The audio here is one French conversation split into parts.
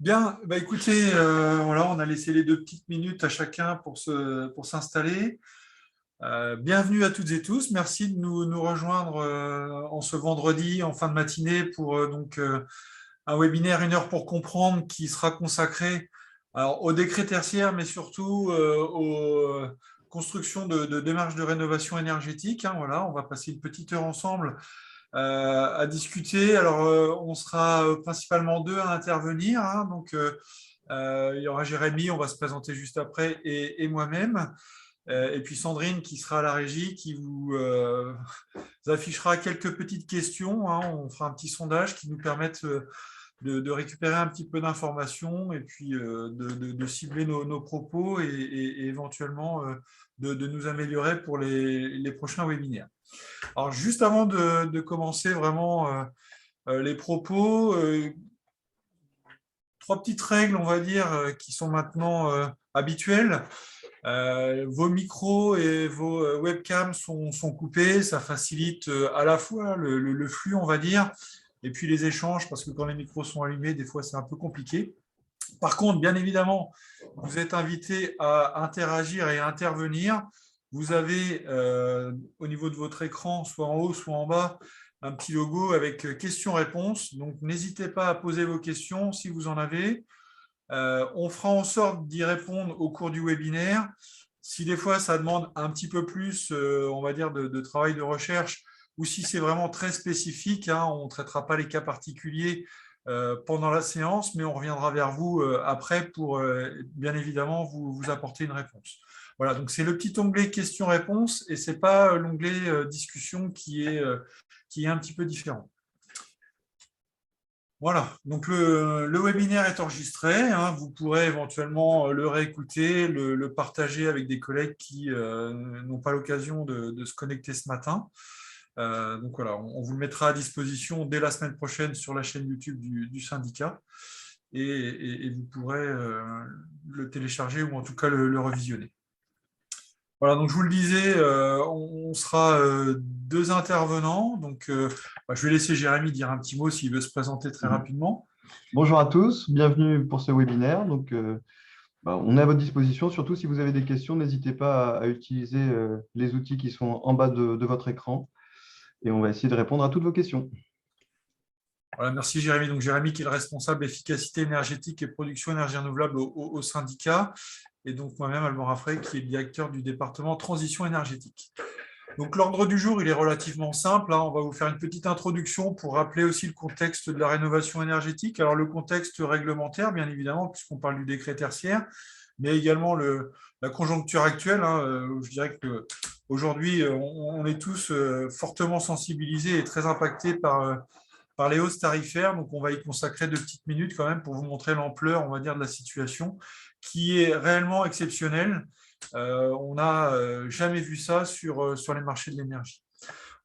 Bien, bah écoutez, voilà, on a laissé les 2 petites minutes à chacun pour s'installer. Bienvenue à toutes et tous. Merci de nous rejoindre en ce vendredi, en fin de matinée, pour un webinaire 1 heure pour comprendre qui sera consacré alors, au décret tertiaire, mais surtout aux constructions de démarches de rénovation énergétique. Hein, voilà, on va passer une petite heure ensemble à discuter. Alors, on sera principalement deux à intervenir. Hein, il y aura Jérémy, on va se présenter juste après, et moi-même. Et puis Sandrine qui sera à la régie, qui vous affichera quelques petites questions. Hein, on fera un petit sondage qui nous permette de récupérer un petit peu d'informations et puis de cibler nos propos et éventuellement de nous améliorer pour les prochains webinaires. Alors, juste avant de commencer vraiment les propos, 3 petites règles, on va dire, qui sont maintenant habituelles. Vos micros et vos webcams sont coupés, ça facilite à la fois le flux, on va dire, et puis les échanges, parce que quand les micros sont allumés, des fois c'est un peu compliqué. Par contre, bien évidemment, vous êtes invité à interagir et à intervenir. Vous avez au niveau de votre écran, soit en haut, soit en bas, un petit logo avec questions-réponses. Donc, n'hésitez pas à poser vos questions si vous en avez. On fera en sorte d'y répondre au cours du webinaire. Si des fois, ça demande un petit peu plus, on va dire, de travail de recherche, ou si c'est vraiment très spécifique, hein, on ne traitera pas les cas particuliers pendant la séance, mais on reviendra vers vous après pour, bien évidemment, vous apporter une réponse. Voilà, donc c'est le petit onglet questions-réponses et ce n'est pas l'onglet discussion qui est un petit peu différent. Voilà, donc le webinaire est enregistré, hein, vous pourrez éventuellement le réécouter, le partager avec des collègues qui n'ont pas l'occasion de se connecter ce matin. Donc voilà, on vous le mettra à disposition dès la semaine prochaine sur la chaîne YouTube du syndicat et vous pourrez le télécharger ou en tout cas le revisionner. Voilà, donc je vous le disais, on sera deux intervenants. Donc, je vais laisser Jérémy dire un petit mot s'il veut se présenter très rapidement. Bonjour à tous, bienvenue pour ce webinaire. On est à votre disposition, surtout si vous avez des questions, n'hésitez pas à utiliser les outils qui sont en bas de votre écran et on va essayer de répondre à toutes vos questions. Voilà, merci Jérémy. Donc Jérémy qui est le responsable efficacité énergétique et production énergie renouvelable au syndicat. Et donc moi-même, Alban Raffray, qui est directeur du département transition énergétique. Donc l'ordre du jour, il est relativement simple. Hein. On va vous faire une petite introduction pour rappeler aussi le contexte de la rénovation énergétique. Alors le contexte réglementaire, bien évidemment, puisqu'on parle du décret tertiaire, mais également la conjoncture actuelle. Hein. Je dirais qu'aujourd'hui, on est tous fortement sensibilisés et très impactés par les hausses tarifaires. Donc, on va y consacrer 2 petites minutes quand même pour vous montrer l'ampleur, on va dire, de la situation qui est réellement exceptionnelle. On n'a jamais vu ça sur les marchés de l'énergie.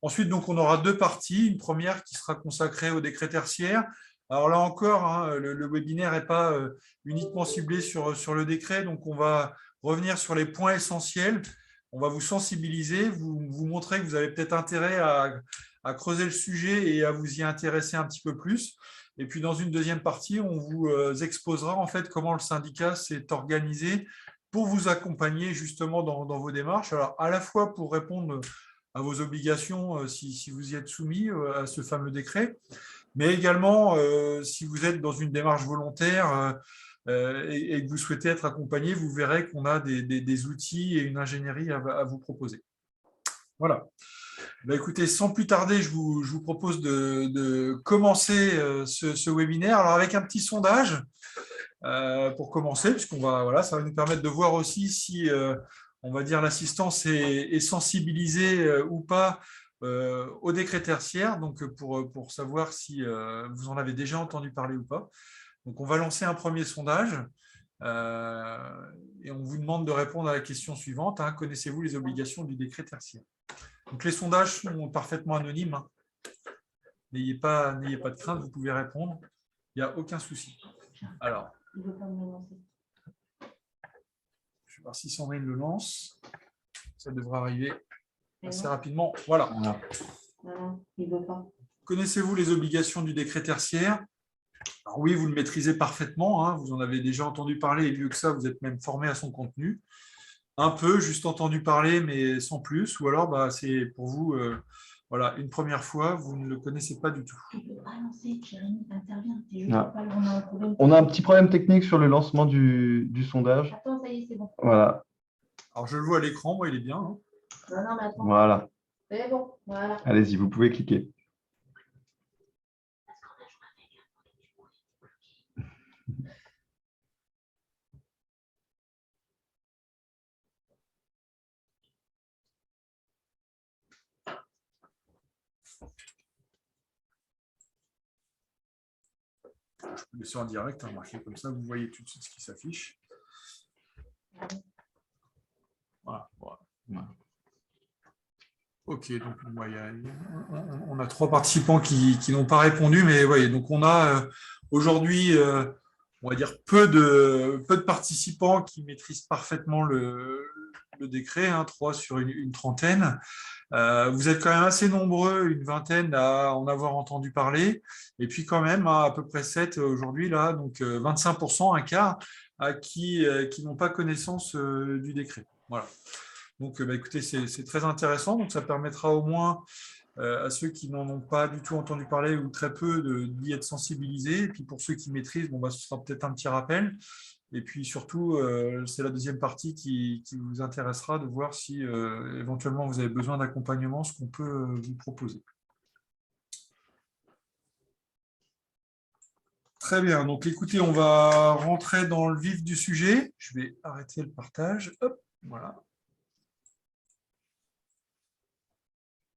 Ensuite, donc, on aura 2 parties. Une première qui sera consacrée au décret tertiaire. Alors là encore, hein, le webinaire n'est pas uniquement ciblé sur le décret. Donc, on va revenir sur les points essentiels. On va vous sensibiliser, vous montrer que vous avez peut-être intérêt à creuser le sujet et à vous y intéresser un petit peu plus. Et puis, dans une deuxième partie, on vous exposera en fait comment le syndicat s'est organisé pour vous accompagner justement dans vos démarches. Alors, à la fois pour répondre à vos obligations si vous y êtes soumis à ce fameux décret, mais également si vous êtes dans une démarche volontaire et que vous souhaitez être accompagné, vous verrez qu'on a des outils et une ingénierie à vous proposer. Voilà. Bah, écoutez, sans plus tarder, je vous propose de commencer ce webinaire. Alors avec un petit sondage pour commencer, puisqu'on va, voilà, ça va nous permettre de voir aussi si, on va dire, l'assistance est sensibilisée ou pas au décret tertiaire, donc pour savoir si vous en avez déjà entendu parler ou pas. Donc on va lancer un premier sondage et on vous demande de répondre à la question suivante. Hein, connaissez-vous les obligations du décret tertiaire? Donc les sondages sont parfaitement anonymes. Hein. N'ayez pas de crainte, vous pouvez répondre. Il n'y a aucun souci. Alors, je vais voir si Sandrine le lance. Ça devrait arriver assez rapidement. Voilà. Non, il ne veut pas. Connaissez-vous les obligations du décret tertiaire? Alors oui, vous le maîtrisez parfaitement, hein, vous en avez déjà entendu parler, et mieux que ça, vous êtes même formé à son contenu. Un peu, juste entendu parler, mais sans plus. Ou alors, bah, c'est pour vous voilà, une première fois, vous ne le connaissez pas du tout. Ah. On a un petit problème technique sur le lancement du sondage. Attends, ça y est, c'est bon. Voilà. Alors, je le vois à l'écran, moi, il est bien. Hein. Non, mais attends. Voilà. C'est bon, voilà. Allez-y, vous pouvez cliquer. Je peux laisser en direct, hein, marqué comme ça, vous voyez tout de suite ce qui s'affiche. Voilà, voilà. Ok, donc on a 3 participants qui n'ont pas répondu, mais voyez, donc on a aujourd'hui, on va dire, peu de participants qui maîtrisent parfaitement le décret, hein, 3 sur une trentaine. Vous êtes quand même assez nombreux, une vingtaine à en avoir entendu parler, et puis quand même à peu près 7 aujourd'hui, là, donc 25%, un quart, qui n'ont pas connaissance du décret. Voilà. Donc, bah, écoutez, c'est très intéressant. Donc, ça permettra au moins à ceux qui n'en ont pas du tout entendu parler ou très peu d'y être sensibilisés. Et puis, pour ceux qui maîtrisent, bon, bah, ce sera peut-être un petit rappel. Et puis, surtout, c'est la deuxième partie qui vous intéressera de voir si éventuellement vous avez besoin d'accompagnement, ce qu'on peut vous proposer. Très bien. Donc, écoutez, on va rentrer dans le vif du sujet. Je vais arrêter le partage. Hop, voilà.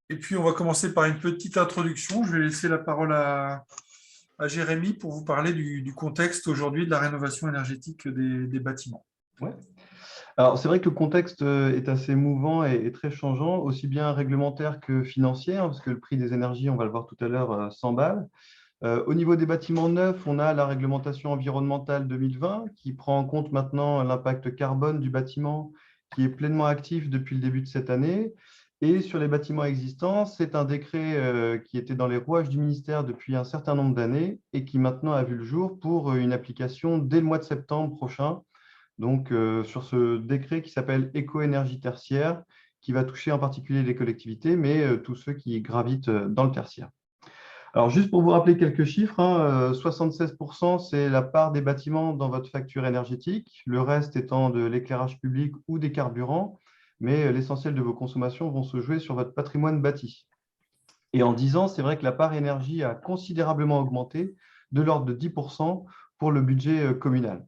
Et puis, on va commencer par une petite introduction. Je vais laisser la parole à Jérémy pour vous parler du contexte aujourd'hui de la rénovation énergétique des bâtiments. Ouais. Alors, c'est vrai que le contexte est assez mouvant et très changeant, aussi bien réglementaire que financier, hein, parce que le prix des énergies, on va le voir tout à l'heure, s'emballe. Au niveau des bâtiments neufs, on a la réglementation environnementale 2020 qui prend en compte maintenant l'impact carbone du bâtiment, qui est pleinement actif depuis le début de cette année. Et sur les bâtiments existants, c'est un décret qui était dans les rouages du ministère depuis un certain nombre d'années et qui maintenant a vu le jour pour une application dès le mois de septembre prochain. Donc, sur ce décret qui s'appelle Éco-énergie tertiaire, qui va toucher en particulier les collectivités, mais tous ceux qui gravitent dans le tertiaire. Alors, juste pour vous rappeler quelques chiffres, hein, 76%, c'est la part des bâtiments dans votre facture énergétique, le reste étant de l'éclairage public ou des carburants, mais l'essentiel de vos consommations vont se jouer sur votre patrimoine bâti. Et en 10 ans, c'est vrai que la part énergie a considérablement augmenté, de l'ordre de 10% pour le budget communal.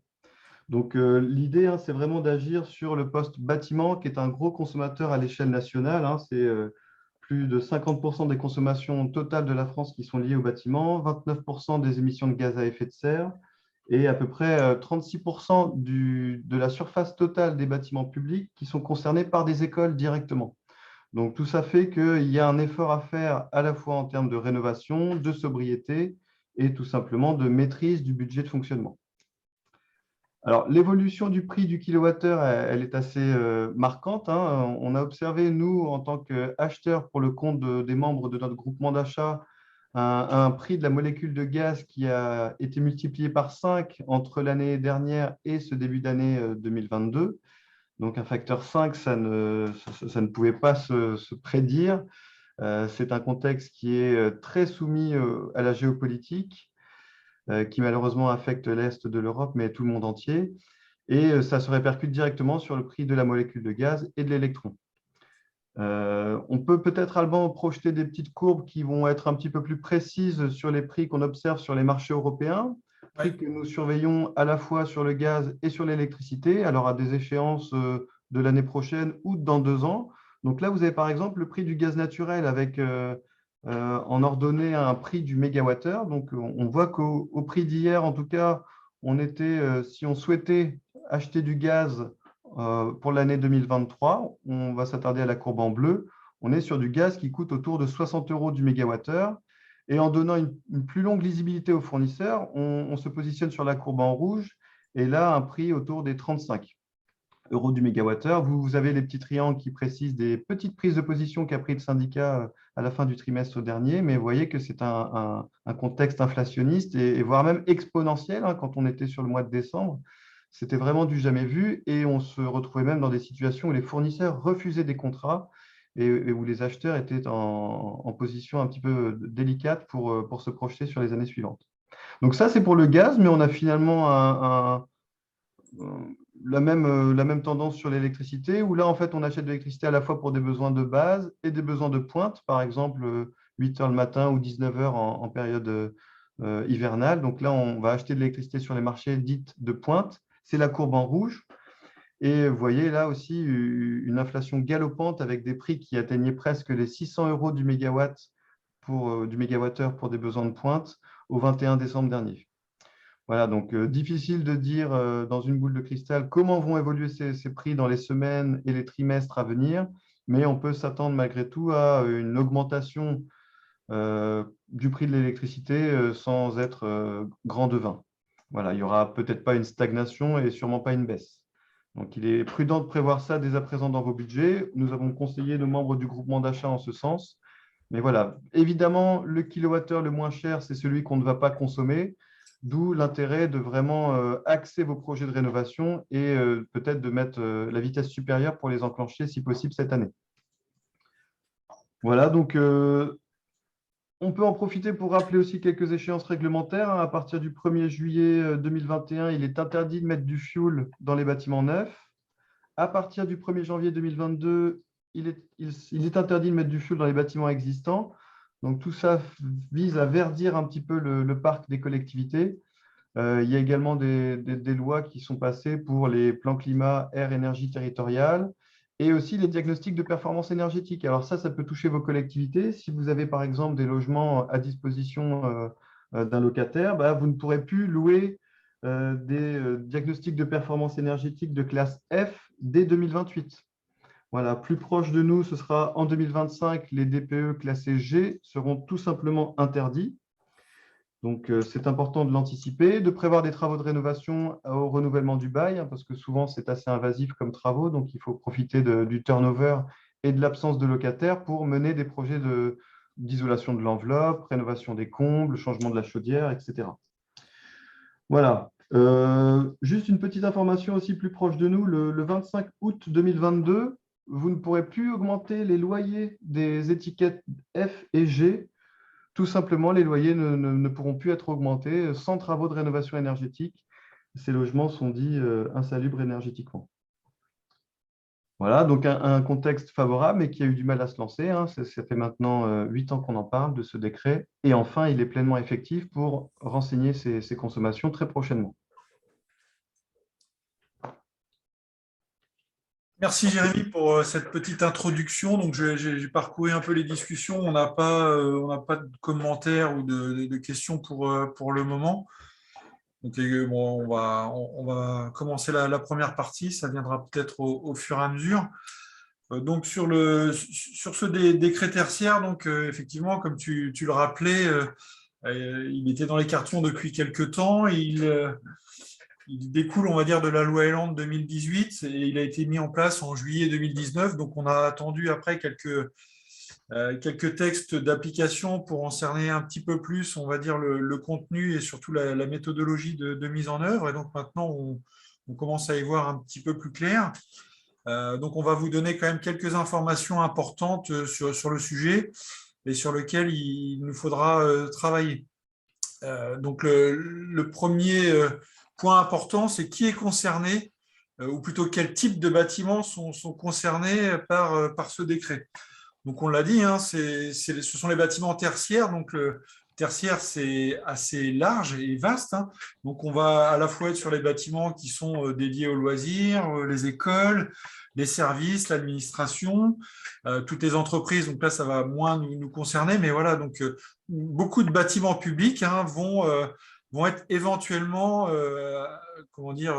Donc, l'idée, hein, c'est vraiment d'agir sur le poste bâtiment, qui est un gros consommateur à l'échelle nationale. Hein, c'est plus de 50% des consommations totales de la France qui sont liées au bâtiment, 29% des émissions de gaz à effet de serre et à peu près 36% de la surface totale des bâtiments publics qui sont concernés par des écoles directement. Donc, tout ça fait qu'il y a un effort à faire à la fois en termes de rénovation, de sobriété et tout simplement de maîtrise du budget de fonctionnement. Alors, l'évolution du prix du kilowattheure, elle est assez marquante, hein. On a observé, nous, en tant qu'acheteurs pour le compte des membres de notre groupement d'achat, un prix de la molécule de gaz qui a été multiplié par 5 entre l'année dernière et ce début d'année 2022. Donc, un facteur 5, ça ne pouvait pas se prédire. C'est un contexte qui est très soumis à la géopolitique, qui malheureusement affecte l'Est de l'Europe, mais tout le monde entier. Et ça se répercute directement sur le prix de la molécule de gaz et de l'électron. On peut peut-être, Alban, projeter des petites courbes qui vont être un petit peu plus précises sur les prix qu'on observe sur les marchés européens, prix que nous surveillons à la fois sur le gaz et sur l'électricité, alors à des échéances de l'année prochaine ou dans 2 ans. Donc là, vous avez par exemple le prix du gaz naturel avec en ordonnée un prix du mégawattheure. Donc, on voit qu'au prix d'hier, en tout cas, on était, si on souhaitait acheter du gaz pour l'année 2023, on va s'attarder à la courbe en bleu, on est sur du gaz qui coûte autour de 60 € du mégawattheure. Et en donnant une plus longue lisibilité aux fournisseurs, on se positionne sur la courbe en rouge et là, un prix autour des 35. euros du mégawattheure. Vous avez les petits triangles qui précisent des petites prises de position qu'a pris le syndicat à la fin du trimestre dernier, mais vous voyez que c'est un contexte inflationniste et voire même exponentiel hein, quand on était sur le mois de décembre. C'était vraiment du jamais vu et on se retrouvait même dans des situations où les fournisseurs refusaient des contrats et où les acheteurs étaient en position un petit peu délicate pour se projeter sur les années suivantes. Donc ça, c'est pour le gaz, mais on a finalement la même tendance sur l'électricité, où là, en fait, on achète de l'électricité à la fois pour des besoins de base et des besoins de pointe, par exemple 8 heures le matin ou 19 heures en période hivernale. Donc là, on va acheter de l'électricité sur les marchés dites de pointe. C'est la courbe en rouge. Et vous voyez là aussi une inflation galopante avec des prix qui atteignaient presque les 600 euros du mégawattheure pour des besoins de pointe au 21 décembre dernier. Voilà, donc difficile de dire dans une boule de cristal comment vont évoluer ces prix dans les semaines et les trimestres à venir, mais on peut s'attendre malgré tout à une augmentation du prix de l'électricité sans être grand devin. Voilà, il n'y aura peut-être pas une stagnation et sûrement pas une baisse. Donc, il est prudent de prévoir ça dès à présent dans vos budgets. Nous avons conseillé nos membres du groupement d'achat en ce sens. Mais voilà, évidemment, le kilowattheure le moins cher, c'est celui qu'on ne va pas consommer, d'où l'intérêt de vraiment axer vos projets de rénovation et peut-être de mettre la vitesse supérieure pour les enclencher si possible cette année. Voilà, donc on peut en profiter pour rappeler aussi quelques échéances réglementaires. À partir du 1er juillet 2021, il est interdit de mettre du fioul dans les bâtiments neufs. À partir du 1er janvier 2022, il est interdit de mettre du fioul dans les bâtiments existants. Donc, tout ça vise à verdir un petit peu le parc des collectivités. Il y a également des lois qui sont passées pour les plans climat, air, énergie territoriale et aussi les diagnostics de performance énergétique. Alors ça peut toucher vos collectivités. Si vous avez par exemple des logements à disposition d'un locataire, vous ne pourrez plus louer des diagnostics de performance énergétique de classe F dès 2028. Voilà, plus proche de nous, ce sera en 2025, les DPE classés G seront tout simplement interdits. Donc, c'est important de l'anticiper, de prévoir des travaux de rénovation au renouvellement du bail, hein, parce que souvent, c'est assez invasif comme travaux. Donc, il faut profiter du turnover et de l'absence de locataires pour mener des projets d'isolation de l'enveloppe, rénovation des combles, changement de la chaudière, etc. Voilà. Juste une petite information aussi plus proche de nous. Le 25 août 2022, vous ne pourrez plus augmenter les loyers des étiquettes F et G. Tout simplement, les loyers ne pourront plus être augmentés sans travaux de rénovation énergétique. Ces logements sont dits insalubres énergétiquement. Voilà, donc un contexte favorable, mais qui a eu du mal à se lancer. Hein. Ça fait maintenant 8 ans qu'on en parle de ce décret. Et enfin, il est pleinement effectif pour renseigner ces consommations très prochainement. Merci Jérémy pour cette petite introduction. Donc, j'ai parcouru un peu les discussions. On n'a pas de commentaires ou de questions pour le moment. Donc, bon, on va commencer la première partie. Ça viendra peut-être au fur et à mesure. Donc, sur ce décret tertiaire, donc, effectivement, comme tu le rappelais, il était dans les cartons depuis quelques temps. Il découle, on va dire, de la loi Elan de 2018 et il a été mis en place en juillet 2019. Donc, on a attendu après quelques textes d'application pour en cerner un petit peu plus, on va dire, le contenu et surtout la méthodologie de mise en œuvre. Et donc, maintenant, on commence à y voir un petit peu plus clair. Donc, on va vous donner quand même quelques informations importantes sur le sujet et sur lequel il nous faudra travailler. Donc, le premier point important, c'est qui est concerné, ou plutôt quel type de bâtiments sont concernés par ce décret. Donc, on l'a dit, hein, ce sont les bâtiments tertiaires. Donc, le tertiaire, c'est assez large et vaste. Hein. Donc, on va à la fois être sur les bâtiments qui sont dédiés aux loisirs, les écoles, les services, l'administration, toutes les entreprises. Donc là, ça va moins nous concerner. Mais voilà, donc beaucoup de bâtiments publics hein, vont être éventuellement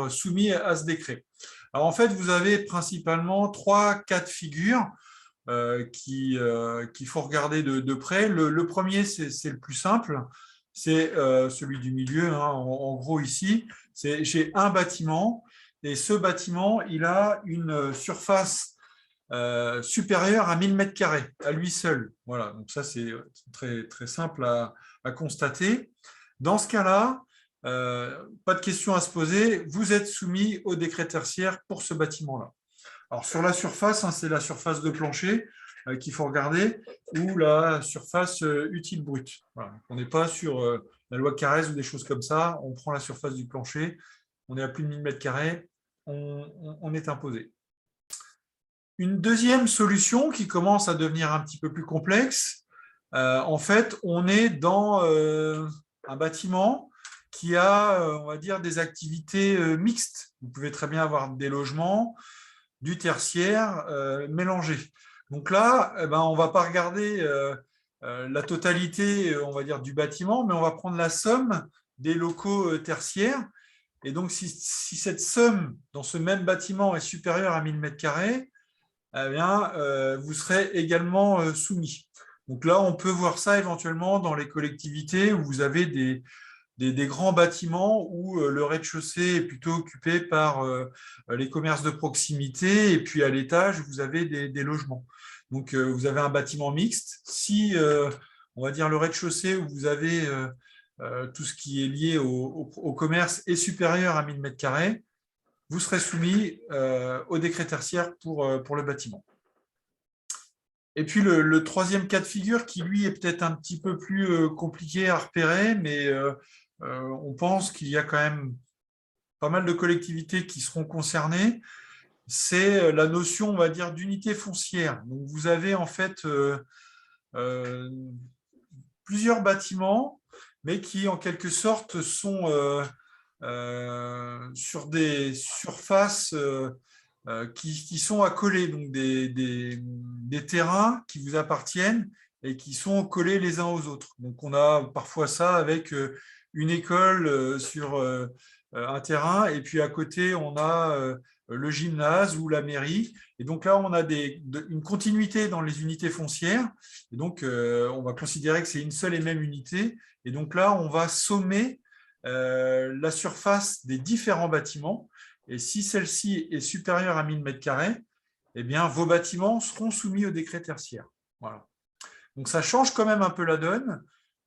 soumis à ce décret. Alors, en fait, vous avez principalement 3 cas de figure qu'il faut regarder de près. Le premier, c'est le plus simple, c'est celui du milieu. Hein, en gros, ici, j'ai un bâtiment et ce bâtiment, il a une surface supérieure à 1000 m² à lui seul. Voilà, donc ça, c'est très, très simple à constater. Dans ce cas-là, pas de question à se poser, vous êtes soumis au décret tertiaire pour ce bâtiment-là. Alors, sur la surface, hein, c'est la surface de plancher qu'il faut regarder, ou la surface utile brute. Voilà. On n'est pas sur la loi Carrez ou des choses comme ça, on prend la surface du plancher, on est à plus de 1000 m², on est imposé. Une deuxième solution qui commence à devenir un petit peu plus complexe, en fait, on est dans un bâtiment qui a, on va dire, des activités mixtes. Vous pouvez très bien avoir des logements, du tertiaire mélangés. Donc là, on ne va pas regarder la totalité, on va dire, du bâtiment, mais on va prendre la somme des locaux tertiaires. Et donc, si cette somme dans ce même bâtiment est supérieure à 1000 m², eh bien, vous serez également soumis. Donc là, on peut voir ça éventuellement dans les collectivités où vous avez des grands bâtiments où le rez-de-chaussée est plutôt occupé par les commerces de proximité et puis à l'étage, vous avez des logements. Donc, vous avez un bâtiment mixte. Si, on va dire, le rez-de-chaussée où vous avez tout ce qui est lié au commerce est supérieur à 1000 m², vous serez soumis au décret tertiaire pour le bâtiment. Et puis, le troisième cas de figure qui, lui, est peut-être un petit peu plus compliqué à repérer, mais on pense qu'il y a quand même pas mal de collectivités qui seront concernées, c'est la notion, on va dire, d'unité foncière. Donc, vous avez en fait plusieurs bâtiments, mais qui, en quelque sorte, sont sur des surfaces qui sont accolées, donc des terrains qui vous appartiennent et qui sont collés les uns aux autres. Donc, on a parfois ça avec une école sur un terrain, et puis à côté, on a le gymnase ou la mairie. Et donc là, on a une continuité dans les unités foncières. Et donc, on va considérer que c'est une seule et même unité. Et donc là, on va sommer la surface des différents bâtiments. Et si celle-ci est supérieure à 1000 m², eh bien, vos bâtiments seront soumis au décret tertiaire. Voilà. Donc, ça change quand même un peu la donne,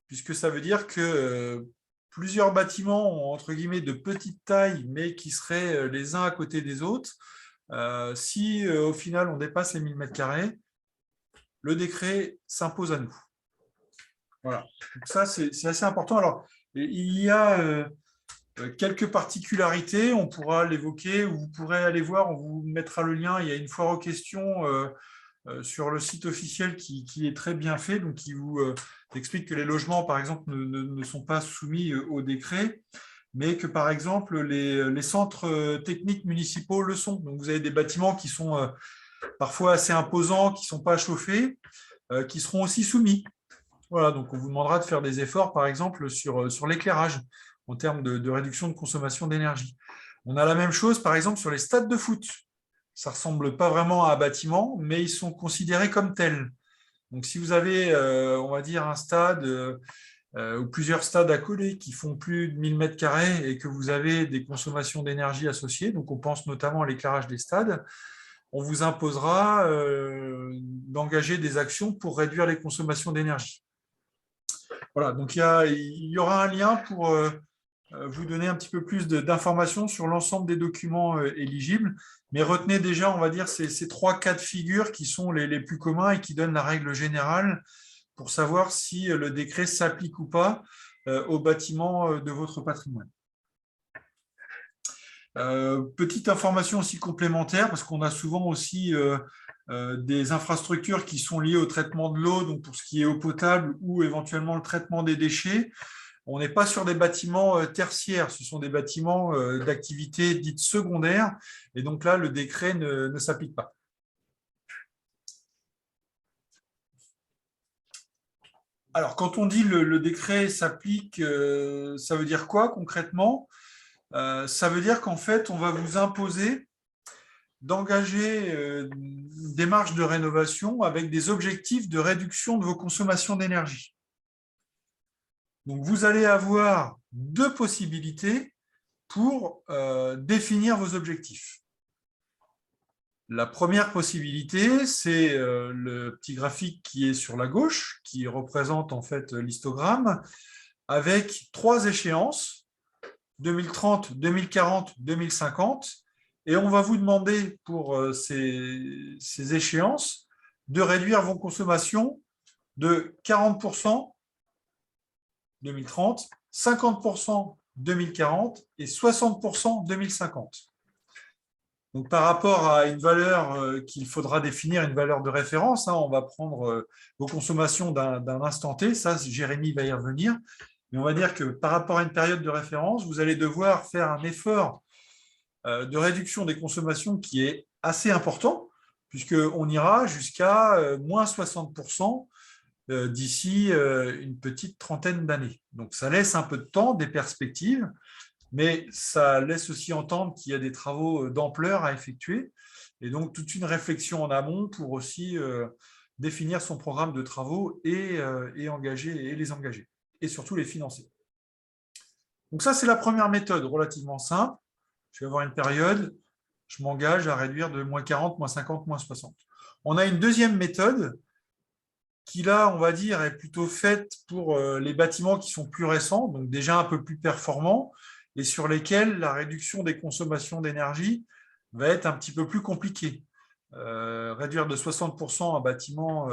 puisque ça veut dire que plusieurs bâtiments ont, entre guillemets, de petite taille, mais qui seraient les uns à côté des autres. Si, au final, on dépasse les 1000 m², le décret s'impose à nous. Voilà. Donc ça, c'est assez important. Alors, il y a quelques particularités, on pourra l'évoquer, ou vous pourrez aller voir, on vous mettra le lien, il y a une foire aux questions sur le site officiel qui est très bien fait, donc qui vous explique que les logements, par exemple, ne sont pas soumis au décret, mais que, par exemple, les centres techniques municipaux le sont. Donc, vous avez des bâtiments qui sont parfois assez imposants, qui ne sont pas chauffés, qui seront aussi soumis. Voilà, donc on vous demandera de faire des efforts, par exemple, sur l'éclairage, en termes de réduction de consommation d'énergie. On a la même chose, par exemple, sur les stades de foot. Ça ne ressemble pas vraiment à un bâtiment, mais ils sont considérés comme tels. Donc, si vous avez, on va dire, un stade ou plusieurs stades accolés qui font plus de 1000 m² et que vous avez des consommations d'énergie associées, donc on pense notamment à l'éclairage des stades, on vous imposera d'engager des actions pour réduire les consommations d'énergie. Voilà, donc il y aura un lien pour vous donner un petit peu plus d'informations sur l'ensemble des documents éligibles. Mais retenez déjà, on va dire, ces trois cas de figure qui sont les plus communs et qui donnent la règle générale pour savoir si le décret s'applique ou pas au bâtiment de votre patrimoine. Petite information aussi complémentaire, parce qu'on a souvent aussi des infrastructures qui sont liées au traitement de l'eau, donc pour ce qui est eau potable ou éventuellement le traitement des déchets. On n'est pas sur des bâtiments tertiaires, ce sont des bâtiments d'activité dite secondaire, et donc là, le décret ne s'applique pas. Alors, quand on dit le décret s'applique, ça veut dire quoi concrètement? Ça veut dire qu'en fait, on va vous imposer d'engager une démarche de rénovation avec des objectifs de réduction de vos consommations d'énergie. Donc, vous allez avoir deux possibilités. pour définir vos objectifs. La première possibilité, c'est le petit graphique qui est sur la gauche, qui représente en fait l'histogramme, avec 3 échéances, 2030, 2040, 2050, et on va vous demander pour ces échéances de réduire vos consommations de 40% 2030, 50% 2040 et 60% 2050. Donc, par rapport à une valeur qu'il faudra définir, une valeur de référence, on va prendre vos consommations d'un instant T, ça, Jérémy va y revenir, mais on va dire que par rapport à une période de référence, vous allez devoir faire un effort de réduction des consommations qui est assez important, puisqu'on ira jusqu'à moins 60% d'ici une petite trentaine d'années. Donc, ça laisse un peu de temps, des perspectives, mais ça laisse aussi entendre qu'il y a des travaux d'ampleur à effectuer, et donc toute une réflexion en amont pour aussi définir son programme de travaux et les engager, et surtout les financer. Donc ça, c'est la première méthode relativement simple. Je vais avoir une période, je m'engage à réduire de moins 40, moins 50, moins 60. On a une deuxième méthode qui, là, on va dire, est plutôt faite pour les bâtiments qui sont plus récents, donc déjà un peu plus performants, et sur lesquels la réduction des consommations d'énergie va être un petit peu plus compliquée. Réduire de 60% un bâtiment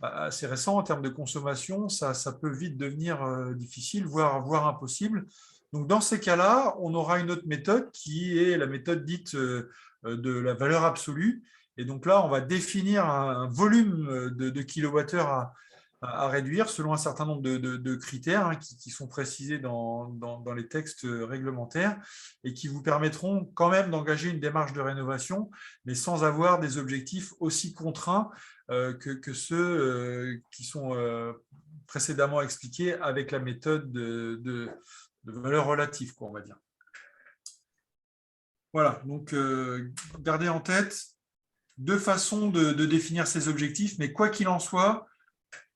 assez récent en termes de consommation, ça peut vite devenir difficile, voire impossible. Donc, dans ces cas-là, on aura une autre méthode qui est la méthode dite de la valeur absolue. Et donc là, on va définir un volume de kilowattheures à réduire selon un certain nombre de critères qui sont précisés dans les textes réglementaires et qui vous permettront quand même d'engager une démarche de rénovation, mais sans avoir des objectifs aussi contraints que ceux qui sont précédemment expliqués avec la méthode de valeur relative, on va dire. Voilà, donc gardez en tête 2 façons de définir ces objectifs, mais quoi qu'il en soit,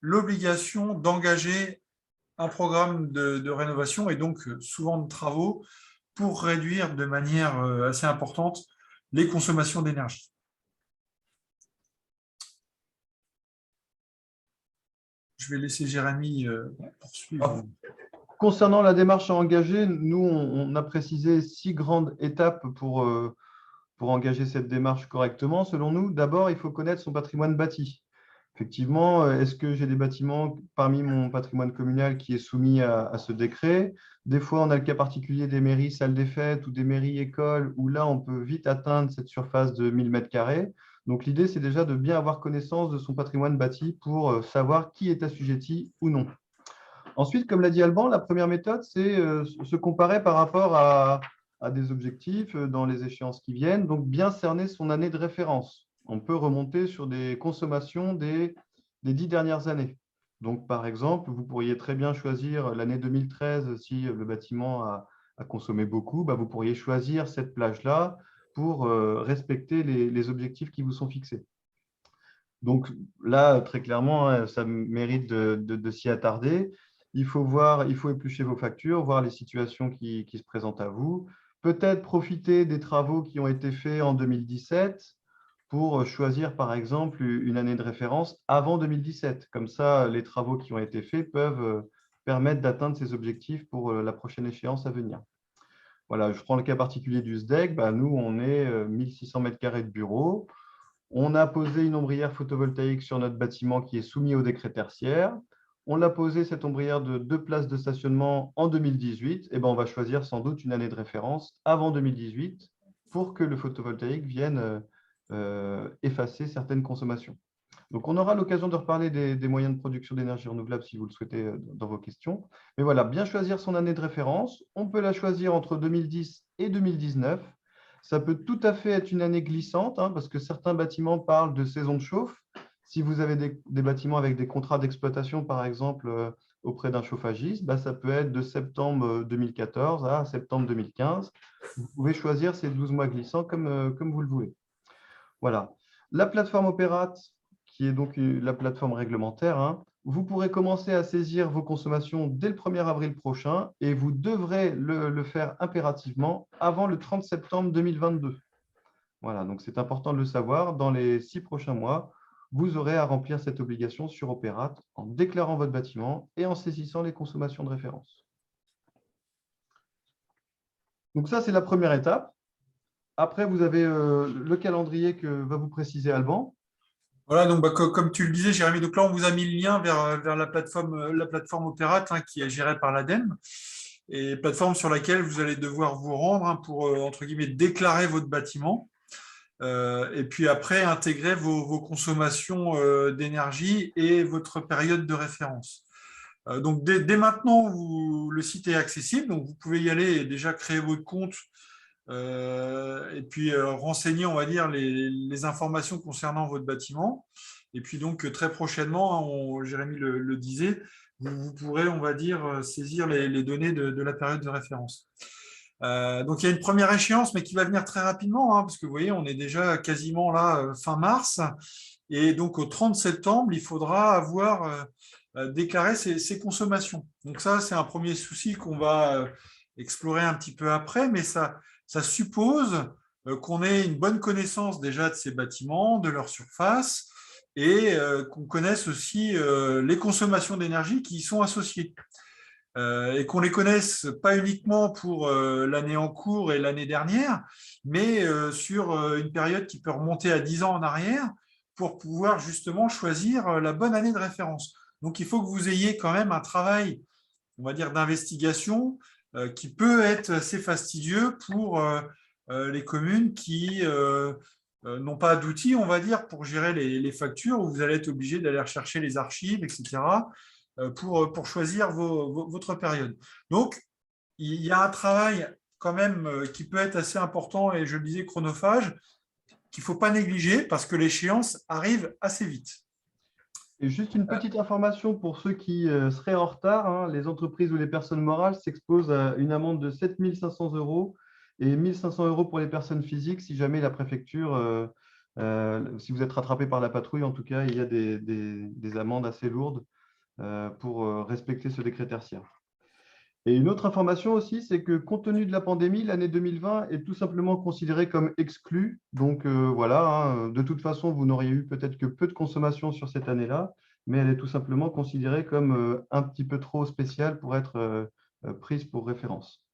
l'obligation d'engager un programme de rénovation et donc souvent de travaux pour réduire de manière assez importante les consommations d'énergie. Je vais laisser Jérémy poursuivre. Concernant la démarche à engager, nous, on a précisé 6 grandes étapes pour engager cette démarche correctement. Selon nous, d'abord, il faut connaître son patrimoine bâti. Effectivement, est-ce que j'ai des bâtiments parmi mon patrimoine communal qui est soumis à ce décret? Des fois, on a le cas particulier des mairies salles des fêtes ou des mairies écoles où là, on peut vite atteindre cette surface de 1000 m². Donc, l'idée, c'est déjà de bien avoir connaissance de son patrimoine bâti pour savoir qui est assujetti ou non. Ensuite, comme l'a dit Alban, la première méthode, c'est se comparer par rapport à des objectifs dans les échéances qui viennent, donc bien cerner son année de référence. On peut remonter sur des consommations des 10 dernières années. Donc, par exemple, vous pourriez très bien choisir l'année 2013 si le bâtiment a consommé beaucoup. Vous pourriez choisir cette plage-là pour respecter les objectifs qui vous sont fixés. Donc là, très clairement, ça mérite de s'y attarder. Il faut éplucher vos factures, voir les situations qui se présentent à vous. Peut-être profiter des travaux qui ont été faits en 2017 pour choisir, par exemple, une année de référence avant 2017. Comme ça, les travaux qui ont été faits peuvent permettre d'atteindre ces objectifs pour la prochaine échéance à venir. Voilà, je prends le cas particulier du SDEC. Nous, on est 1600 m² de bureau. On a posé une ombrière photovoltaïque sur notre bâtiment qui est soumis au décret tertiaire. On a posé cette ombrière de 2 places de stationnement en 2018. Et on va choisir sans doute une année de référence avant 2018 pour que le photovoltaïque vienne effacer certaines consommations. Donc, on aura l'occasion de reparler des moyens de production d'énergie renouvelable si vous le souhaitez dans vos questions. Mais voilà, bien choisir son année de référence. On peut la choisir entre 2010 et 2019. Ça peut tout à fait être une année glissante parce que certains bâtiments parlent de saison de chauffe. Si vous avez des bâtiments avec des contrats d'exploitation, par exemple, auprès d'un chauffagiste, ça peut être de septembre 2014 à septembre 2015. Vous pouvez choisir ces 12 mois glissants comme vous le voulez. Voilà. La plateforme Opérate, qui est donc la plateforme réglementaire, vous pourrez commencer à saisir vos consommations dès le 1er avril prochain et vous devrez le faire impérativement avant le 30 septembre 2022. Voilà, donc c'est important de le savoir. Dans les 6 prochains mois, vous aurez à remplir cette obligation sur Opérate en déclarant votre bâtiment et en saisissant les consommations de référence. Donc ça, c'est la première étape. Après, vous avez le calendrier que va vous préciser Alban. Voilà, donc comme tu le disais, Jérémy, donc là, on vous a mis le lien vers la plateforme Opérate qui est gérée par l'ADEME, et plateforme sur laquelle vous allez devoir vous rendre pour, entre guillemets, déclarer votre bâtiment. Et puis après, intégrer vos consommations d'énergie et votre période de référence. Donc, dès maintenant, le site est accessible, donc vous pouvez y aller et déjà créer votre compte et puis renseigner, on va dire, les informations concernant votre bâtiment. Et puis donc, très prochainement, Jérémy le disait, vous pourrez, on va dire, saisir les données de la période de référence. Donc, il y a une première échéance, mais qui va venir très rapidement, parce que vous voyez, on est déjà quasiment là, fin mars. Et donc, au 30 septembre, il faudra avoir déclaré ses consommations. Donc ça, c'est un premier souci qu'on va explorer un petit peu après, mais ça suppose qu'on ait une bonne connaissance déjà de ces bâtiments, de leur surface, et qu'on connaisse aussi les consommations d'énergie qui y sont associées. Et qu'on les connaisse pas uniquement pour l'année en cours et l'année dernière, mais sur une période qui peut remonter à 10 ans en arrière pour pouvoir justement choisir la bonne année de référence. Donc, il faut que vous ayez quand même un travail, on va dire, d'investigation qui peut être assez fastidieux pour les communes qui n'ont pas d'outils, on va dire, pour gérer les factures, où vous allez être obligé d'aller rechercher les archives, etc., pour choisir votre période. Donc, il y a un travail quand même qui peut être assez important, et je le disais, chronophage, qu'il ne faut pas négliger parce que l'échéance arrive assez vite. Et juste une petite information pour ceux qui seraient en retard, les entreprises ou les personnes morales s'exposent à une amende de 7 500 € et 1 500 € pour les personnes physiques si jamais la préfecture, si vous êtes rattrapé par la patrouille, en tout cas, il y a des amendes assez lourdes pour respecter ce décret tertiaire. Et une autre information aussi, c'est que compte tenu de la pandémie, l'année 2020 est tout simplement considérée comme exclue. Donc voilà, de toute façon, vous n'auriez eu peut-être que peu de consommation sur cette année-là, mais elle est tout simplement considérée comme un petit peu trop spéciale pour être prise pour référence.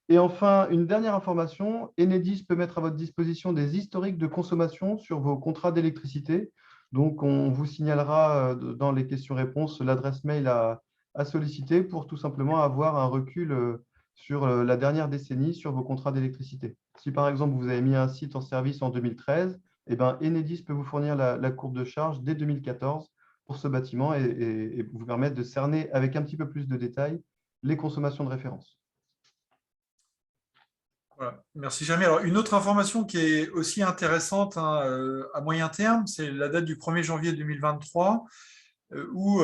Et enfin, une dernière information, Enedis peut mettre à votre disposition des historiques de consommation sur vos contrats d'électricité. Donc, on vous signalera dans les questions-réponses l'adresse mail à solliciter pour tout simplement avoir un recul sur la dernière décennie sur vos contrats d'électricité. Si par exemple, vous avez mis un site en service en 2013, eh ben, Enedis peut vous fournir la courbe de charge dès 2014 pour ce bâtiment et vous permettre de cerner avec un petit peu plus de détails les consommations de référence. Voilà. Merci Jérémy. Alors, une autre information qui est aussi intéressante à moyen terme, c'est la date du 1er janvier 2023, où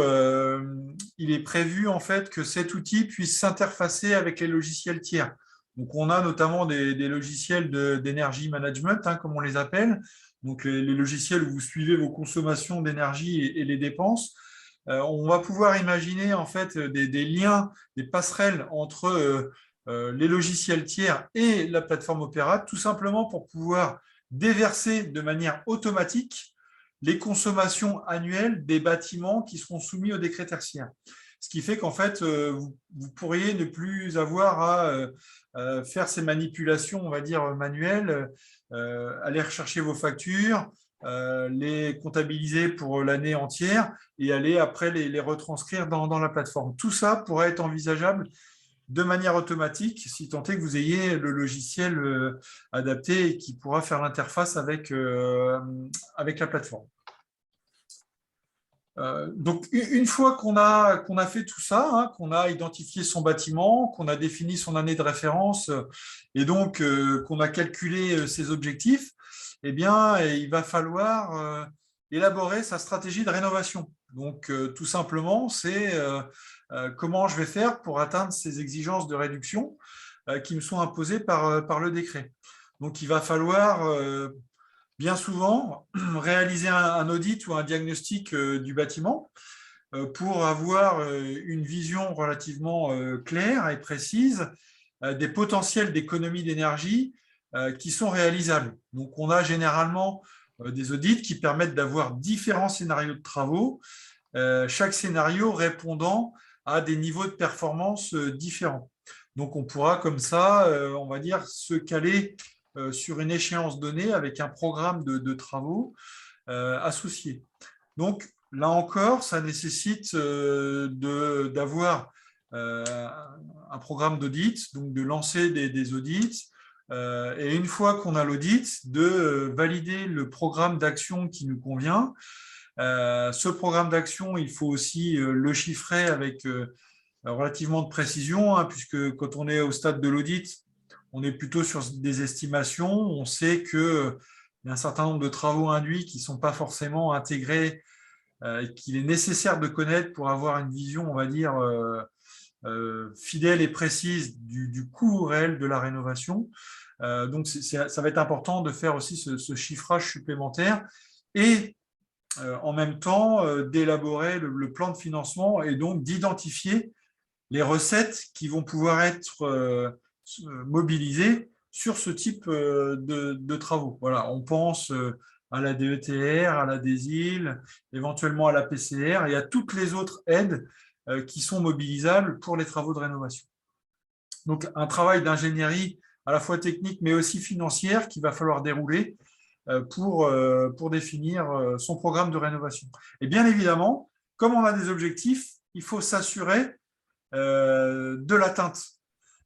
il est prévu en fait que cet outil puisse s'interfacer avec les logiciels tiers. Donc, on a notamment des logiciels d'énergie management, comme on les appelle, donc les logiciels où vous suivez vos consommations d'énergie et les dépenses. On va pouvoir imaginer en fait des liens, des passerelles entre les logiciels tiers et la plateforme Opérate, tout simplement pour pouvoir déverser de manière automatique les consommations annuelles des bâtiments qui seront soumis au décret tertiaire. Ce qui fait qu'en fait, vous pourriez ne plus avoir à faire ces manipulations, on va dire, manuelles, aller rechercher vos factures, les comptabiliser pour l'année entière et aller après les retranscrire dans la plateforme. Tout ça pourrait être envisageable de manière automatique, si tant est que vous ayez le logiciel adapté et qui pourra faire l'interface avec la plateforme. Donc, une fois qu'on a fait tout ça, qu'on a identifié son bâtiment, qu'on a défini son année de référence et donc qu'on a calculé ses objectifs, eh bien, il va falloir élaborer sa stratégie de rénovation. Donc, tout simplement, c'est comment je vais faire pour atteindre ces exigences de réduction qui me sont imposées par le décret. Donc, il va falloir bien souvent réaliser un audit ou un diagnostic du bâtiment pour avoir une vision relativement claire et précise des potentiels d'économie d'énergie qui sont réalisables. Donc, on a généralement des audits qui permettent d'avoir différents scénarios de travaux, chaque scénario répondant à des niveaux de performance différents. Donc, on pourra comme ça, on va dire, se caler sur une échéance donnée avec un programme de travaux associé. Donc, là encore, ça nécessite d'avoir un programme d'audit, donc de lancer des audits, et une fois qu'on a l'audit, de valider le programme d'action qui nous convient. Ce programme d'action, il faut aussi le chiffrer avec relativement de précision, hein, puisque quand on est au stade de l'audit, on est plutôt sur des estimations. On sait qu'il y a un certain nombre de travaux induits qui ne sont pas forcément intégrés et qu'il est nécessaire de connaître pour avoir une vision, on va dire, fidèle et précise du coût réel de la rénovation. Donc, ça va être important de faire aussi ce chiffrage supplémentaire et en même temps d'élaborer le plan de financement et donc d'identifier les recettes qui vont pouvoir être mobilisées sur ce type de travaux. Voilà, on pense à la DETR, à la DESIL, éventuellement à la PCR et à toutes les autres aides qui sont mobilisables pour les travaux de rénovation. Donc, un travail d'ingénierie à la fois technique mais aussi financière qu'il va falloir dérouler pour définir son programme de rénovation. Et bien évidemment, comme on a des objectifs, il faut s'assurer de l'atteinte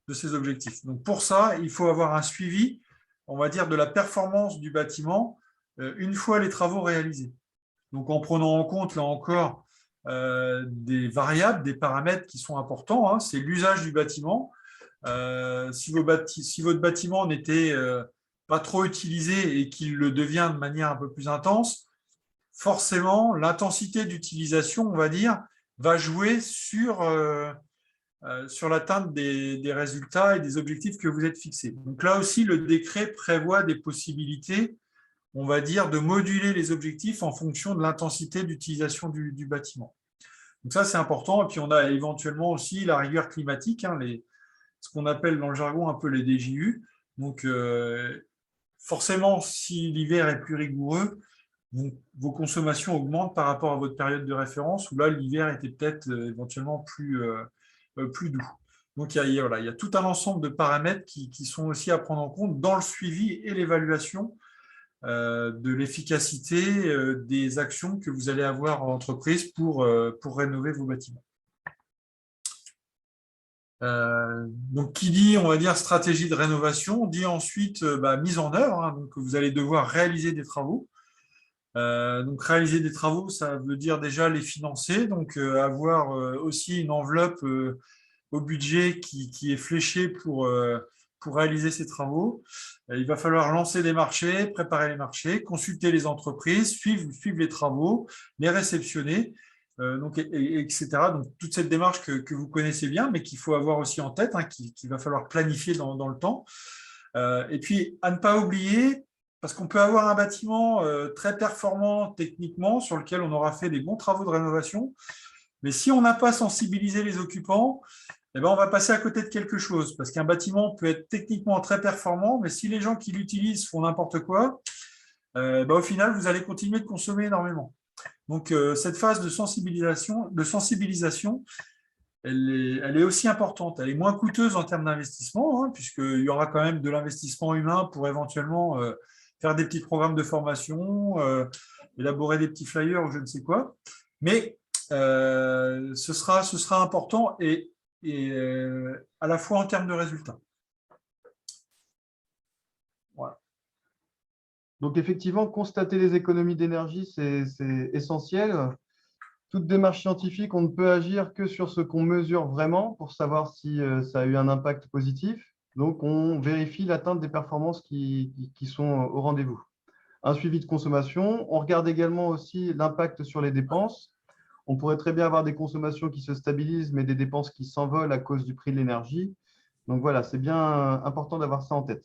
de ces objectifs. Donc pour ça, il faut avoir un suivi, on va dire, de la performance du bâtiment une fois les travaux réalisés. Donc en prenant en compte, là encore, des variables, des paramètres qui sont importants, hein, c'est l'usage du bâtiment. Si votre bâtiment n'était pas trop utilisé et qu'il le devient de manière un peu plus intense, forcément, l'intensité d'utilisation, on va dire, va jouer sur l'atteinte des résultats et des objectifs que vous êtes fixés. Donc là aussi, le décret prévoit des possibilités, on va dire, de moduler les objectifs en fonction de l'intensité d'utilisation du bâtiment. Donc ça, c'est important. Et puis, on a éventuellement aussi la rigueur climatique, hein, ce qu'on appelle dans le jargon un peu les DJU. Donc, forcément, si l'hiver est plus rigoureux, vos consommations augmentent par rapport à votre période de référence, où là, l'hiver était peut-être éventuellement plus doux. Donc, il y a tout un ensemble de paramètres qui sont aussi à prendre en compte dans le suivi et l'évaluation de l'efficacité des actions que vous allez avoir en entreprise pour rénover vos bâtiments. Donc, qui dit, on va dire, stratégie de rénovation, dit ensuite mise en œuvre. Hein, donc, vous allez devoir réaliser des travaux. Donc, réaliser des travaux, ça veut dire déjà les financer, donc avoir aussi une enveloppe au budget qui est fléchée pour réaliser ces travaux. Il va falloir lancer des marchés, préparer les marchés, consulter les entreprises, suivre les travaux, les réceptionner, donc, etc. Donc, toute cette démarche que vous connaissez bien, mais qu'il faut avoir aussi en tête, hein, qu'il va falloir planifier dans le temps. Et puis, à ne pas oublier, parce qu'on peut avoir un bâtiment très performant techniquement, sur lequel on aura fait des bons travaux de rénovation, mais si on n'a pas sensibilisé les occupants, eh ben, on va passer à côté de quelque chose, parce qu'un bâtiment peut être techniquement très performant, mais si les gens qui l'utilisent font n'importe quoi, au final, vous allez continuer de consommer énormément. Donc, cette phase de sensibilisation, elle est aussi importante. Elle est moins coûteuse en termes d'investissement, hein, puisqu'il y aura quand même de l'investissement humain pour éventuellement faire des petits programmes de formation, élaborer des petits flyers ou je ne sais quoi. Mais ce sera important et à la fois en termes de résultats. Voilà. Donc effectivement, constater les économies d'énergie, c'est essentiel. Toute démarche scientifique, on ne peut agir que sur ce qu'on mesure vraiment pour savoir si ça a eu un impact positif. Donc, on vérifie l'atteinte des performances qui sont au rendez-vous. Un suivi de consommation. On regarde également aussi l'impact sur les dépenses. On pourrait très bien avoir des consommations qui se stabilisent, mais des dépenses qui s'envolent à cause du prix de l'énergie. Donc voilà, c'est bien important d'avoir ça en tête.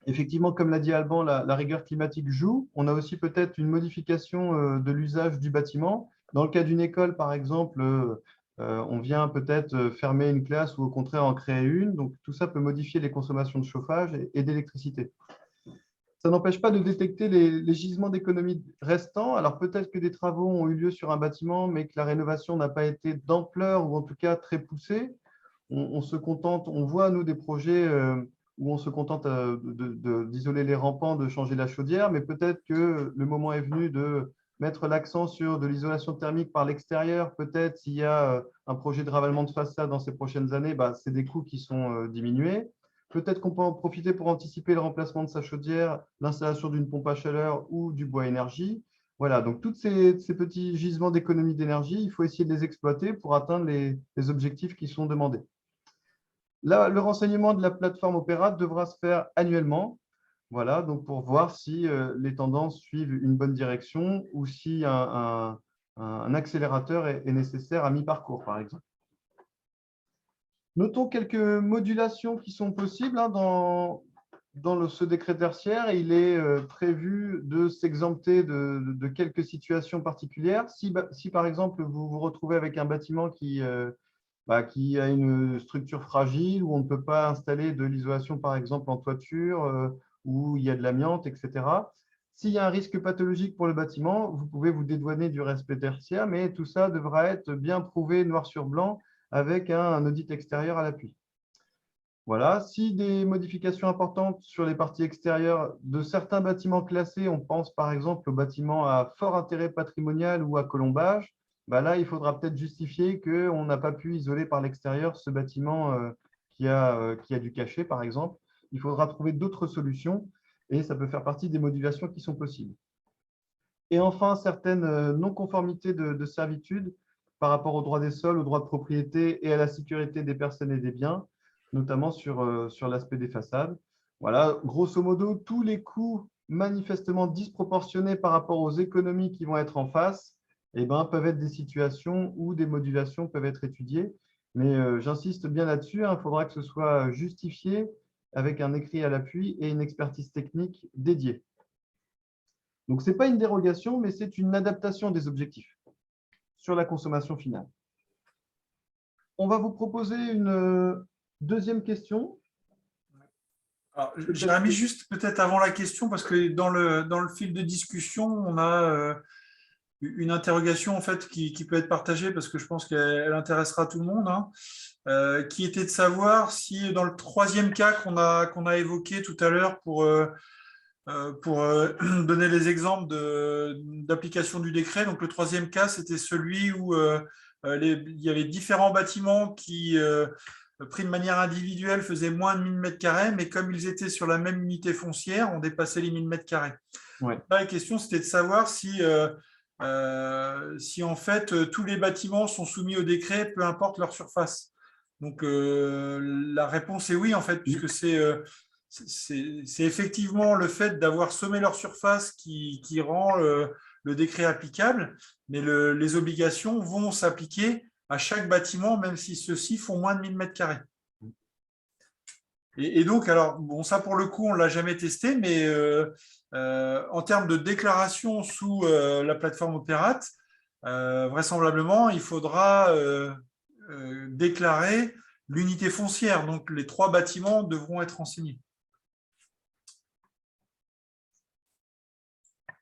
Effectivement, comme l'a dit Alban, la rigueur climatique joue. On a aussi peut-être une modification de l'usage du bâtiment. Dans le cas d'une école, par exemple, on vient peut-être fermer une classe ou au contraire en créer une. Donc, tout ça peut modifier les consommations de chauffage et d'électricité. Ça n'empêche pas de détecter les gisements d'économie restants. Alors, peut-être que des travaux ont eu lieu sur un bâtiment, mais que la rénovation n'a pas été d'ampleur ou en tout cas très poussée. On se contente, on voit, nous, des projets où on se contente d'isoler les rampants, de changer la chaudière, mais peut-être que le moment est venu de mettre l'accent sur de l'isolation thermique par l'extérieur. Peut-être s'il y a un projet de ravalement de façade dans ces prochaines années, bah, c'est des coûts qui sont diminués. Peut-être qu'on peut en profiter pour anticiper le remplacement de sa chaudière, l'installation d'une pompe à chaleur ou du bois énergie. Voilà, donc tous ces petits gisements d'économie d'énergie, il faut essayer de les exploiter pour atteindre les objectifs qui sont demandés. Là, le renseignement de la plateforme Opera devra se faire annuellement, voilà, donc pour voir si les tendances suivent une bonne direction ou si un accélérateur est nécessaire à mi-parcours, par exemple. Notons quelques modulations qui sont possibles hein, dans ce décret tertiaire. Il est prévu de s'exempter de quelques situations particulières. Si, par exemple, vous vous retrouvez avec un bâtiment qui a une structure fragile, où on ne peut pas installer de l'isolation, par exemple, en toiture, où il y a de l'amiante, etc. S'il y a un risque pathologique pour le bâtiment, vous pouvez vous dédouaner du respect tertiaire, mais tout ça devra être bien prouvé noir sur blanc avec un audit extérieur à l'appui. Voilà. Si des modifications importantes sur les parties extérieures de certains bâtiments classés, on pense par exemple aux bâtiments à fort intérêt patrimonial ou à colombage, bah là, il faudra peut-être justifier qu'on n'a pas pu isoler par l'extérieur ce bâtiment qui a du cachet, par exemple. Il faudra trouver d'autres solutions et ça peut faire partie des modulations qui sont possibles. Et enfin, certaines non-conformités de servitude par rapport au droit des sols, au droit de propriété et à la sécurité des personnes et des biens, notamment sur l'aspect des façades. Voilà, grosso modo, tous les coûts manifestement disproportionnés par rapport aux économies qui vont être en face peuvent être des situations où des modulations peuvent être étudiées. Mais j'insiste bien là-dessus, il faudra que ce soit justifié avec un écrit à l'appui et une expertise technique dédiée. Donc, ce n'est pas une dérogation, mais c'est une adaptation des objectifs sur la consommation finale. On va vous proposer une deuxième question. Jérémy, juste peut-être avant la question, parce que dans le fil de discussion, on a une interrogation en fait, qui peut être partagée, parce que je pense qu'elle intéressera tout le monde, hein, qui était de savoir si dans le troisième cas qu'on a évoqué tout à l'heure pour donner les exemples d'application du décret. Donc, le troisième cas, c'était celui où il y avait différents bâtiments qui, pris de manière individuelle, faisaient moins de 1000 m², mais comme ils étaient sur la même unité foncière, on dépassait les 1000 m². Ouais. Là, la question, c'était de savoir si en fait, tous les bâtiments sont soumis au décret, peu importe leur surface. Donc, la réponse est oui, en fait, puisque c'est effectivement le fait d'avoir sommé leur surface qui rend le décret applicable, mais les obligations vont s'appliquer à chaque bâtiment, même si ceux-ci font moins de 1000 m². Et donc, alors, bon, ça pour le coup, on ne l'a jamais testé, mais en termes de déclaration sous la plateforme Opérat, vraisemblablement, il faudra déclarer l'unité foncière. Donc, les 3 bâtiments devront être renseignés.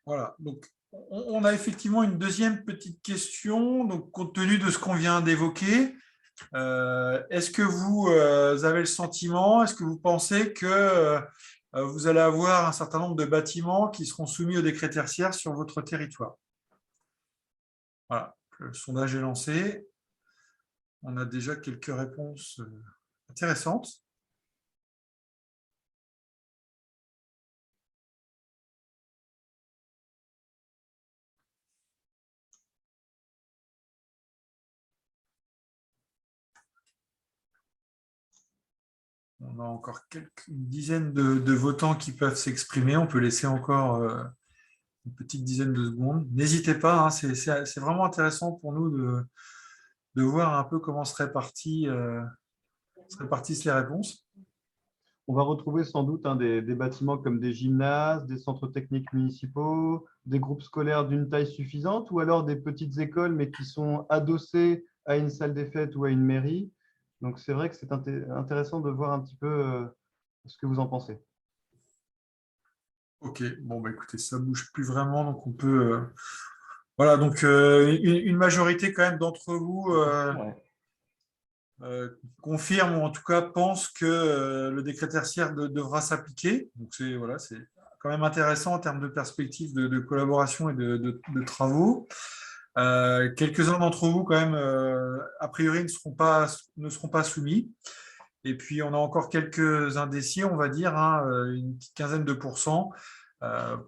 Voilà, donc on a effectivement une deuxième petite question, donc compte tenu de ce qu'on vient d'évoquer, est-ce que vous avez le sentiment, est-ce que vous pensez que vous allez avoir un certain nombre de bâtiments qui seront soumis au décret tertiaire sur votre territoire? Voilà, le sondage est lancé, on a déjà quelques réponses intéressantes. On a encore une dizaine de votants qui peuvent s'exprimer. On peut laisser encore une petite dizaine de secondes. N'hésitez pas, hein, c'est vraiment intéressant pour nous de voir un peu comment se répartissent les réponses. on va retrouver sans doute des bâtiments comme des gymnases, des centres techniques municipaux, des groupes scolaires d'une taille suffisante ou alors des petites écoles mais qui sont adossées à une salle des fêtes ou à une mairie. Donc, c'est vrai que c'est intéressant de voir un petit peu ce que vous en pensez. Ok, bon, bah, écoutez, ça ne bouge plus vraiment, donc on peut… Voilà, donc une majorité quand même d'entre vous Ouais. confirme ou en tout cas pense que le décret tertiaire devra s'appliquer. Donc c'est voilà, c'est quand même intéressant en termes de perspective de collaboration et de travaux. Quelques-uns d'entre vous quand même, a priori, ne seront pas soumis. Et puis on a encore quelques indécis, on va dire, hein, une petite quinzaine de pourcents.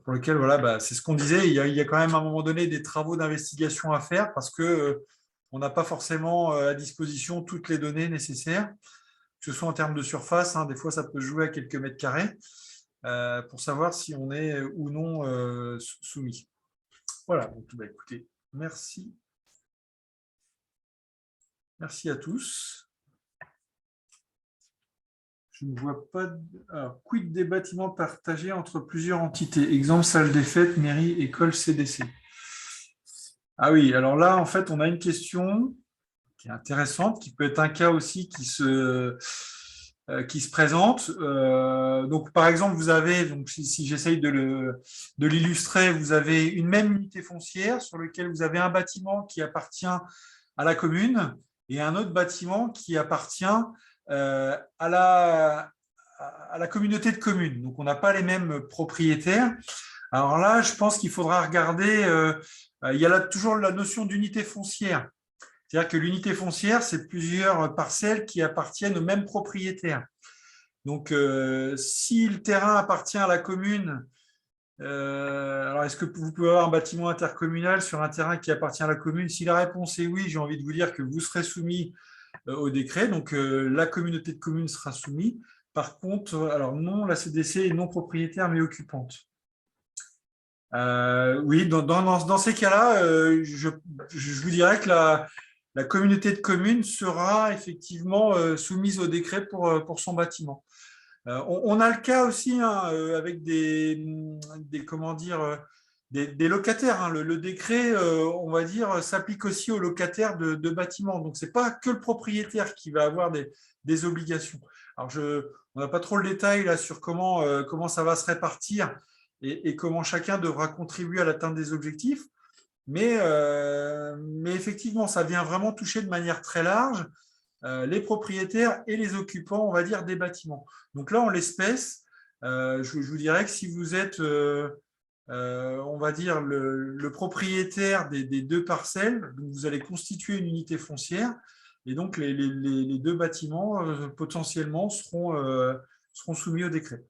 Pour lequel, voilà, bah, c'est ce qu'on disait, il y a quand même à un moment donné des travaux d'investigation à faire parce que on n'a pas forcément à disposition toutes les données nécessaires, que ce soit en termes de surface, hein, des fois ça peut jouer à quelques mètres carrés, pour savoir si on est ou non soumis. Voilà, donc, bah, écoutez, merci. Merci à tous. Je ne vois pas. Alors, quid des bâtiments partagés entre plusieurs entités? Exemple, salle des fêtes, mairie, école, CDC. Ah oui, alors là, en fait, on a une question qui est intéressante, qui peut être un cas aussi qui se présente. Donc, par exemple, vous avez, donc, si j'essaye de l'illustrer, vous avez une même unité foncière sur laquelle vous avez un bâtiment qui appartient à la commune et un autre bâtiment qui appartient à la communauté de communes. Donc, on n'a pas les mêmes propriétaires. Alors là, je pense qu'il faudra regarder, il y a là toujours la notion d'unité foncière. C'est-à-dire que l'unité foncière, c'est plusieurs parcelles qui appartiennent au même propriétaire. Donc, si le terrain appartient à la commune, alors est-ce que vous pouvez avoir un bâtiment intercommunal sur un terrain qui appartient à la commune? Si la réponse est oui, j'ai envie de vous dire que vous serez soumis au décret. Donc, la communauté de communes sera soumise. Par contre, alors non, la CDC est non propriétaire mais occupante. Oui, dans ces cas-là, je vous dirais que la communauté de communes sera effectivement soumise au décret pour son bâtiment. On a le cas aussi, hein, avec comment dire, des locataires, hein. Le décret, on va dire, s'applique aussi aux locataires de bâtiments. Donc, ce n'est pas que le propriétaire qui va avoir des obligations. Alors, on n'a pas trop le détail là sur comment ça va se répartir et comment chacun devra contribuer à l'atteinte des objectifs. Mais effectivement, ça vient vraiment toucher de manière très large les propriétaires et les occupants, on va dire, des bâtiments. Donc là, en l'espèce, je vous dirais que si vous êtes, on va dire, le propriétaire des deux parcelles, donc vous allez constituer une unité foncière, et donc les deux bâtiments potentiellement seront soumis au décret.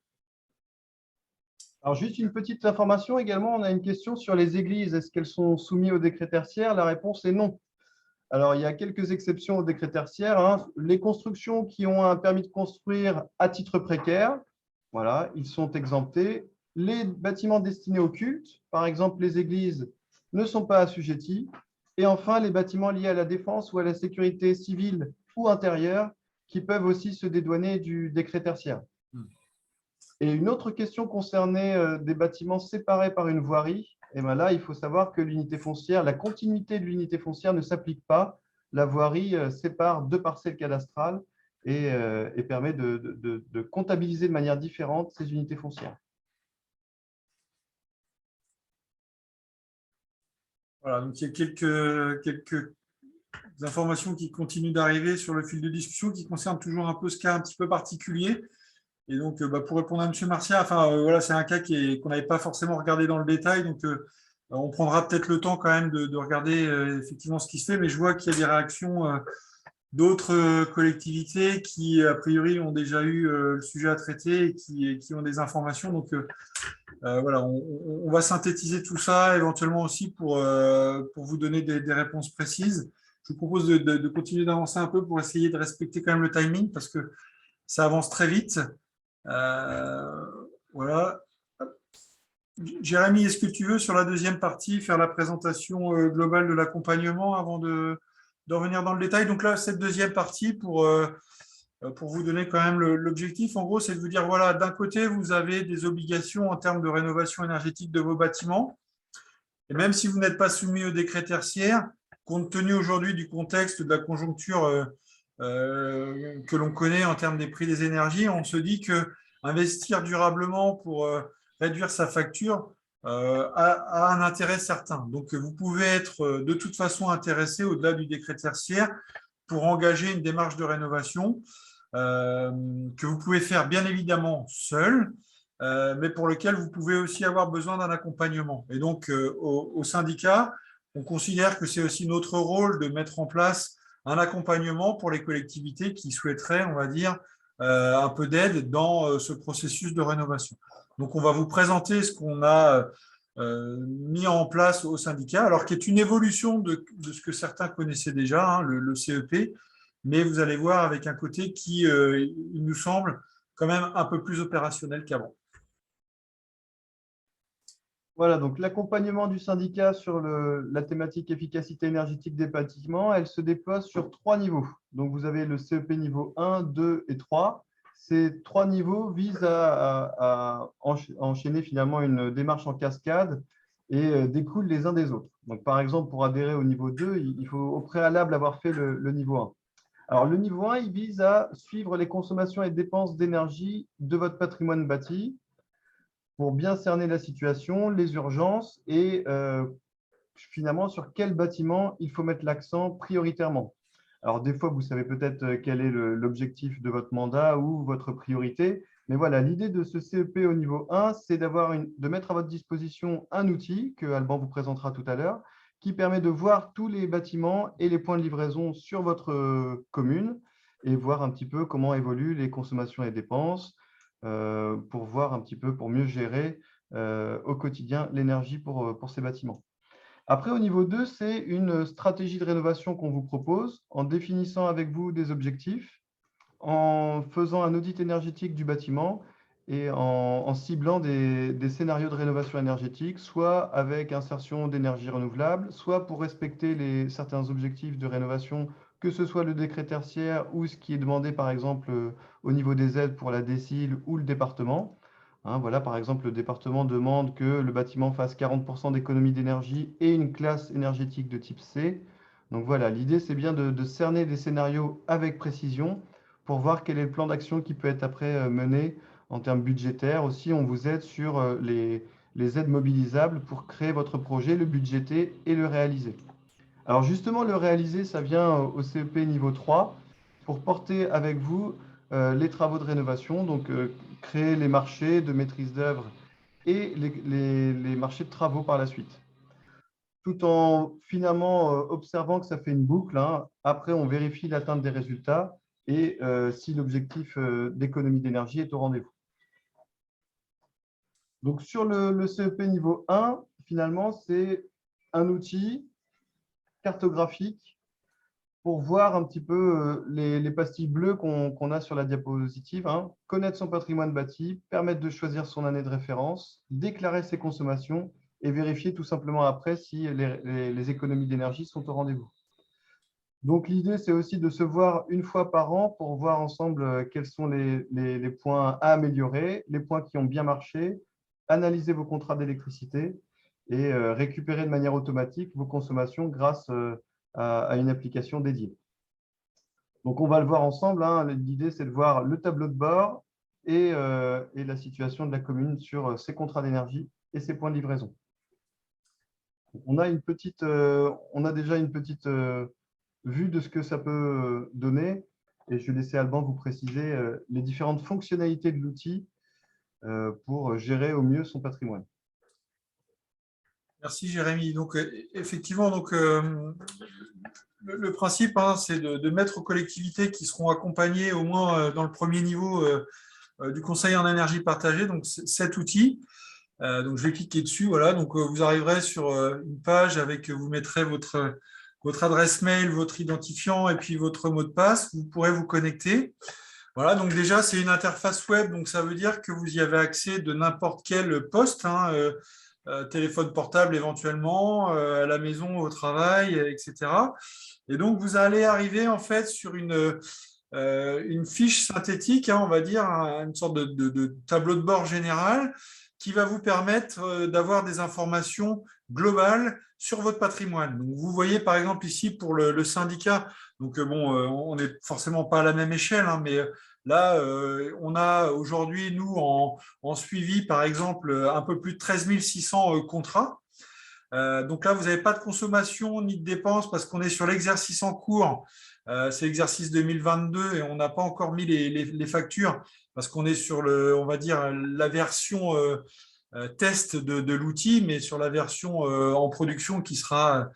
Alors, juste une petite information également, on a une question sur les églises. Est-ce qu'elles sont soumises au décret tertiaire? La réponse est non. Alors, il y a quelques exceptions au décret tertiaire, hein. Les constructions qui ont un permis de construire à titre précaire, voilà, ils sont exemptés. Les bâtiments destinés au culte, par exemple les églises, ne sont pas assujettis. Et enfin, les bâtiments liés à la défense ou à la sécurité civile ou intérieure qui peuvent aussi se dédouaner du décret tertiaire. Et une autre question concernait des bâtiments séparés par une voirie. Et bien là, il faut savoir que l'unité foncière, la continuité de l'unité foncière ne s'applique pas. La voirie sépare deux parcelles cadastrales et permet de comptabiliser de manière différente ces unités foncières. Voilà, donc il y a quelques informations qui continuent d'arriver sur le fil de discussion qui concernent toujours un peu ce cas un petit peu particulier. Et donc, pour répondre à M. Marcia, voilà, c'est un cas qu'on n'avait pas forcément regardé dans le détail, donc on prendra peut-être le temps quand même de regarder effectivement ce qui se fait, mais je vois qu'il y a des réactions d'autres collectivités qui, a priori, ont déjà eu le sujet à traiter et qui ont des informations. Donc, voilà, on va synthétiser tout ça éventuellement aussi pour vous donner des réponses précises. Je vous propose de continuer d'avancer un peu pour essayer de respecter quand même le timing parce que ça avance très vite. Voilà. Jérémy, est-ce que tu veux, sur la deuxième partie, faire la présentation globale de l'accompagnement avant de revenir dans le détail? Donc là, cette deuxième partie, pour pour vous donner quand même l'objectif. En gros, c'est de vous dire, voilà, d'un côté, vous avez des obligations en termes de rénovation énergétique de vos bâtiments. Et même si vous n'êtes pas soumis au décret tertiaire, compte tenu aujourd'hui du contexte de la conjoncture que l'on connaît en termes des prix des énergies, on se dit que investir durablement pour réduire sa facture a un intérêt certain. Donc, vous pouvez être de toute façon intéressé au-delà du décret tertiaire pour engager une démarche de rénovation que vous pouvez faire bien évidemment seul, mais pour lequel vous pouvez aussi avoir besoin d'un accompagnement. Et donc, au syndicat, on considère que c'est aussi notre rôle de mettre en place un accompagnement pour les collectivités qui souhaiteraient, on va dire, un peu d'aide dans ce processus de rénovation. Donc, on va vous présenter ce qu'on a mis en place au syndicat, alors qui est une évolution de ce que certains connaissaient déjà, hein, le CEP, mais vous allez voir avec un côté qui, il nous semble, quand même un peu plus opérationnel qu'avant. Voilà, donc l'accompagnement du syndicat sur la thématique efficacité énergétique des bâtiments, elle se déploie sur 3 niveaux. Donc, vous avez le CEP niveau 1, 2 et 3. Ces 3 niveaux visent à enchaîner finalement une démarche en cascade et découlent les uns des autres. Donc, par exemple, pour adhérer au niveau 2, il faut au préalable avoir fait le niveau 1. Alors, le niveau 1, il vise à suivre les consommations et dépenses d'énergie de votre patrimoine bâti pour bien cerner la situation, les urgences et finalement sur quel bâtiment il faut mettre l'accent prioritairement. Alors, des fois, vous savez peut-être quel est l'objectif de votre mandat ou votre priorité, mais voilà, l'idée de ce CEP au niveau 1, c'est de mettre à votre disposition un outil que Alban vous présentera tout à l'heure, qui permet de voir tous les bâtiments et les points de livraison sur votre commune et voir un petit peu comment évoluent les consommations et dépenses, pour voir un petit peu, pour mieux gérer au quotidien l'énergie pour ces bâtiments. Après, au niveau 2, c'est une stratégie de rénovation qu'on vous propose en définissant avec vous des objectifs, en faisant un audit énergétique du bâtiment et en ciblant des scénarios de rénovation énergétique, soit avec insertion d'énergie renouvelable, soit pour respecter certains objectifs de rénovation, que ce soit le décret tertiaire ou ce qui est demandé, par exemple, au niveau des aides pour la décile ou le département. Hein, voilà, par exemple, le département demande que le bâtiment fasse 40% d'économie d'énergie et une classe énergétique de type C. Donc voilà, l'idée, c'est bien de cerner des scénarios avec précision pour voir quel est le plan d'action qui peut être après mené en termes budgétaires. Aussi, on vous aide sur les aides mobilisables pour créer votre projet, le budgéter et le réaliser. Alors justement, le réaliser, ça vient au CEP niveau 3 pour porter avec vous les travaux de rénovation, donc créer les marchés de maîtrise d'œuvre et les marchés de travaux par la suite. Tout en finalement observant que ça fait une boucle, hein. Après, on vérifie l'atteinte des résultats et si l'objectif d'économie d'énergie est au rendez-vous. Donc, sur le CEP niveau 1, finalement, c'est un outil cartographique pour voir un petit peu les pastilles bleues qu'on a sur la diapositive, hein. Connaître son patrimoine bâti, permettre de choisir son année de référence, déclarer ses consommations et vérifier tout simplement après si les économies d'énergie sont au rendez-vous. Donc, l'idée, c'est aussi de se voir une fois par an pour voir ensemble quels sont les points à améliorer, les points qui ont bien marché, analyser vos contrats d'électricité et récupérer de manière automatique vos consommations grâce à une application dédiée. Donc, on va le voir ensemble, hein. L'idée, c'est de voir le tableau de bord et la situation de la commune sur ses contrats d'énergie et ses points de livraison. On a déjà une petite vue de ce que ça peut donner. Et je vais laisser Alban vous préciser les différentes fonctionnalités de l'outil pour gérer au mieux son patrimoine. Merci Jérémy. Donc, effectivement, donc, le principe, hein, c'est de mettre aux collectivités qui seront accompagnées au moins dans le premier niveau du conseil en énergie partagée, donc cet outil. Donc, je vais cliquer dessus. Voilà. Donc, vous arriverez sur une page avec, vous mettrez votre adresse mail, votre identifiant et puis votre mot de passe. Vous pourrez vous connecter. Voilà. Donc, déjà, c'est une interface web. Donc, ça veut dire que vous y avez accès de n'importe quel poste, hein, téléphone portable éventuellement, à la maison, au travail, etc. Et donc, vous allez arriver en fait sur une une fiche synthétique, hein, on va dire, une sorte de tableau de bord général qui va vous permettre d'avoir des informations globales sur votre patrimoine. Donc, vous voyez par exemple ici pour le syndicat, donc bon, on n'est forcément pas à la même échelle, hein, mais là, on a aujourd'hui, nous, en suivi, par exemple, un peu plus de 13 600 contrats. Donc là, vous n'avez pas de consommation ni de dépenses parce qu'on est sur l'exercice en cours. C'est l'exercice 2022 et on n'a pas encore mis les factures parce qu'on est sur on va dire, la version test de l'outil, mais sur la version en production qui sera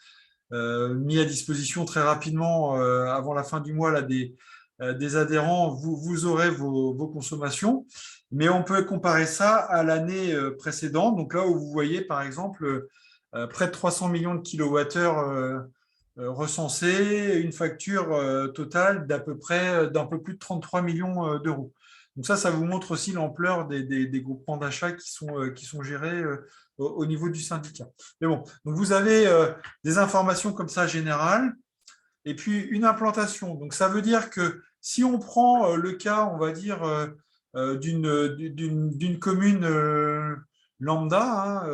mise à disposition très rapidement avant la fin du mois là, des adhérents. Vous aurez vos consommations, mais on peut comparer ça à l'année précédente. Donc là où vous voyez, par exemple, près de 300 millions de kilowattheures recensés, une facture totale d'un peu plus de 33 millions d'euros. Donc ça vous montre aussi l'ampleur des groupements d'achat qui sont gérés au niveau du syndicat. Mais bon, donc vous avez des informations comme ça générales, et puis une implantation. Donc ça veut dire que si on prend le cas, on va dire, d'une commune lambda, hein,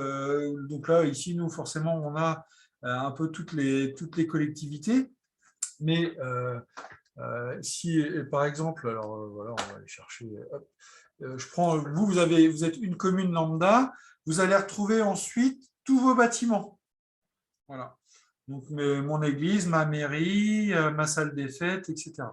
donc là, ici, nous, forcément, on a un peu toutes les collectivités, mais si, par exemple, alors voilà, on va aller chercher, hop, je prends, vous êtes une commune lambda, vous allez retrouver ensuite tous vos bâtiments. Voilà. Donc, mon église, ma mairie, ma salle des fêtes, etc.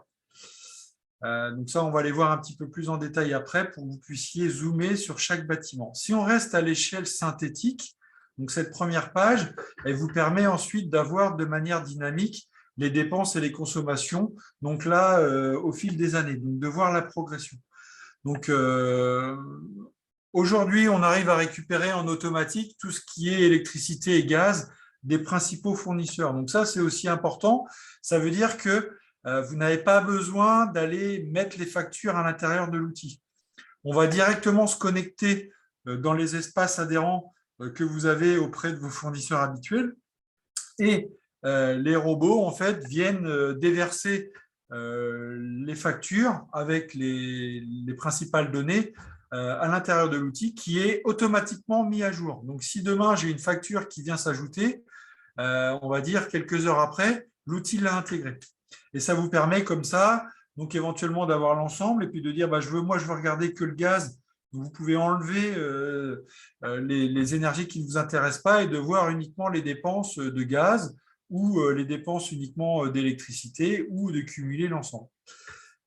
Donc ça, on va aller voir un petit peu plus en détail après pour que vous puissiez zoomer sur chaque bâtiment. Si on reste à l'échelle synthétique, donc cette première page, elle vous permet ensuite d'avoir de manière dynamique les dépenses et les consommations, donc là, au fil des années, donc de voir la progression. Donc, aujourd'hui, on arrive à récupérer en automatique tout ce qui est électricité et gaz des principaux fournisseurs. Donc ça, c'est aussi important. Ça veut dire que vous n'avez pas besoin d'aller mettre les factures à l'intérieur de l'outil. On va directement se connecter dans les espaces adhérents que vous avez auprès de vos fournisseurs habituels et les robots, en fait, viennent déverser les factures avec les principales données à l'intérieur de l'outil qui est automatiquement mis à jour. Donc, si demain, j'ai une facture qui vient s'ajouter, on va dire quelques heures après, l'outil l'a intégré. Et ça vous permet comme ça, donc éventuellement d'avoir l'ensemble et puis de dire, bah, moi, je veux regarder que le gaz. Vous pouvez enlever les énergies qui ne vous intéressent pas et de voir uniquement les dépenses de gaz ou les dépenses uniquement d'électricité ou de cumuler l'ensemble.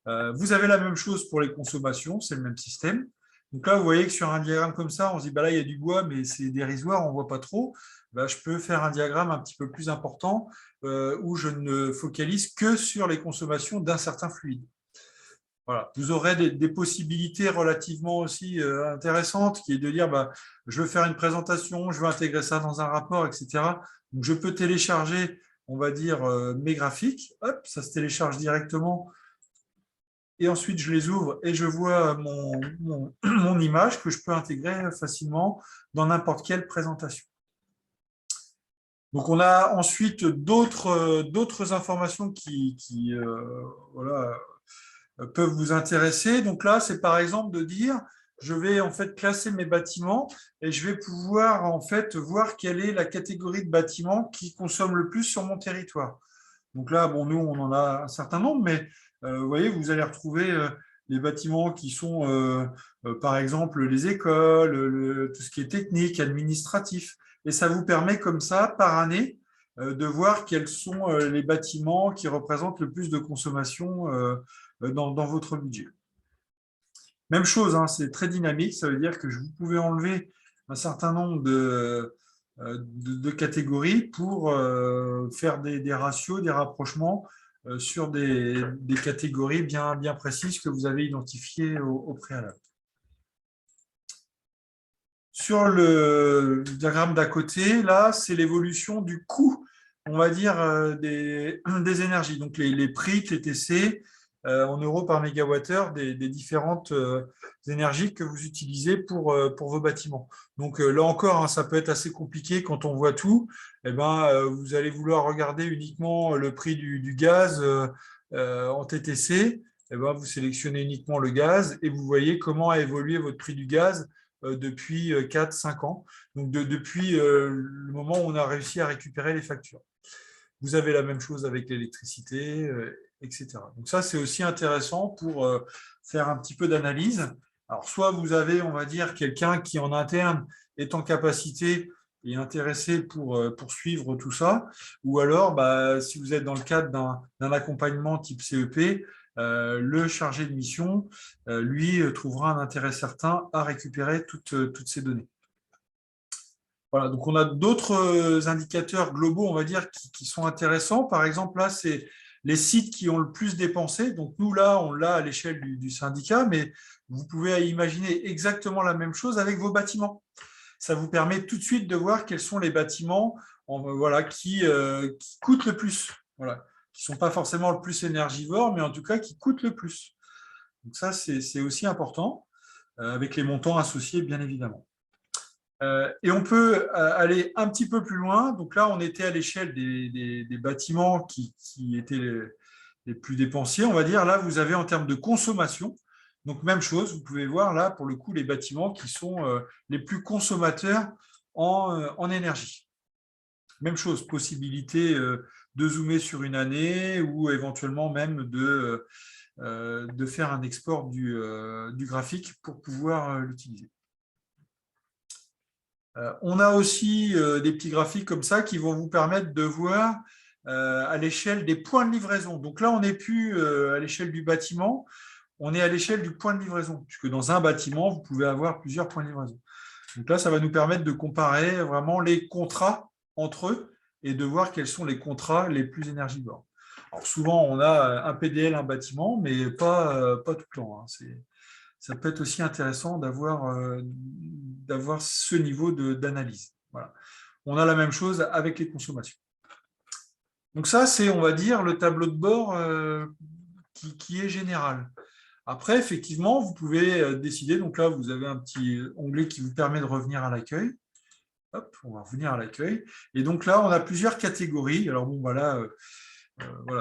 Vous avez la même chose pour les consommations, c'est le même système. Donc là, vous voyez que sur un diagramme comme ça, on se dit, bah là, il y a du bois, mais c'est dérisoire, on ne voit pas trop. Bah, je peux faire un diagramme un petit peu plus important où je ne focalise que sur les consommations d'un certain fluide. Voilà. Vous aurez des possibilités relativement aussi intéressantes, qui est de dire, bah, je veux faire une présentation, je veux intégrer ça dans un rapport, etc. Donc, je peux télécharger, on va dire, mes graphiques. Hop, ça se télécharge directement. Et ensuite, je les ouvre et je vois mon image que je peux intégrer facilement dans n'importe quelle présentation. Donc, on a ensuite d'autres informations qui voilà, peuvent vous intéresser. Donc là, c'est par exemple de dire, je vais en fait classer mes bâtiments et je vais pouvoir en fait voir quelle est la catégorie de bâtiments qui consomme le plus sur mon territoire. Donc là, bon, nous, on en a un certain nombre, mais vous voyez, vous allez retrouver les bâtiments qui sont, par exemple, les écoles, tout ce qui est technique, administratif. Et ça vous permet comme ça, par année, de voir quels sont les bâtiments qui représentent le plus de consommation dans votre budget. Même chose, hein, c'est très dynamique, ça veut dire que vous pouvez enlever un certain nombre de catégories pour faire des ratios, des rapprochements sur des catégories bien précises que vous avez identifiées au préalable. Sur le diagramme d'à côté, là, c'est l'évolution du coût, on va dire, des énergies. Donc, les prix TTC en euros par mégawattheure des différentes énergies que vous utilisez pour vos bâtiments. Donc, là encore, hein, ça peut être assez compliqué quand on voit tout. Eh ben, vous allez vouloir regarder uniquement le prix du gaz en TTC. eh ben, vous sélectionnez uniquement le gaz et vous voyez comment a évolué votre prix du gaz depuis 4-5 ans, donc depuis le moment où on a réussi à récupérer les factures. Vous avez la même chose avec l'électricité, etc. Donc ça, c'est aussi intéressant pour faire un petit peu d'analyse. Alors, soit vous avez, on va dire, quelqu'un qui en interne est en capacité et intéressé pour suivre tout ça, ou alors, si vous êtes dans le cadre d'un accompagnement type CEP, le chargé de mission, lui, trouvera un intérêt certain à récupérer toutes ces données. Voilà, donc on a d'autres indicateurs globaux, on va dire, qui sont intéressants. Par exemple, là, c'est les sites qui ont le plus dépensé. Donc nous, là, on l'a à l'échelle du syndicat, mais vous pouvez imaginer exactement la même chose avec vos bâtiments. Ça vous permet tout de suite de voir quels sont les bâtiments qui coûtent le plus, voilà, qui ne sont pas forcément le plus énergivores, mais en tout cas qui coûtent le plus. Donc ça, c'est aussi important, avec les montants associés, bien évidemment. Et on peut aller un petit peu plus loin. Donc là, on était à l'échelle des bâtiments qui étaient les plus dépensiers, on va dire. Là, vous avez en termes de consommation. Donc, même chose, vous pouvez voir là, pour le coup, les bâtiments qui sont les plus consommateurs en énergie. Même chose, possibilité de zoomer sur une année ou éventuellement même de faire un export du graphique pour pouvoir l'utiliser. On a aussi des petits graphiques comme ça qui vont vous permettre de voir à l'échelle des points de livraison. Donc là, on n'est plus à l'échelle du bâtiment, on est à l'échelle du point de livraison, puisque dans un bâtiment, vous pouvez avoir plusieurs points de livraison. Donc là, ça va nous permettre de comparer vraiment les contrats entre eux et de voir quels sont les contrats les plus énergivores. Alors souvent, on a un PDL, un bâtiment, mais pas tout le temps, hein. Ça peut être aussi intéressant d'avoir ce niveau d'analyse. Voilà. On a la même chose avec les consommations. Donc ça, c'est, on va dire, le tableau de bord qui est général. Après, effectivement, vous pouvez décider. Donc là, vous avez un petit onglet qui vous permet de revenir à l'accueil. Hop, on va revenir à l'accueil. Et donc là, on a plusieurs catégories. Alors bon, voilà,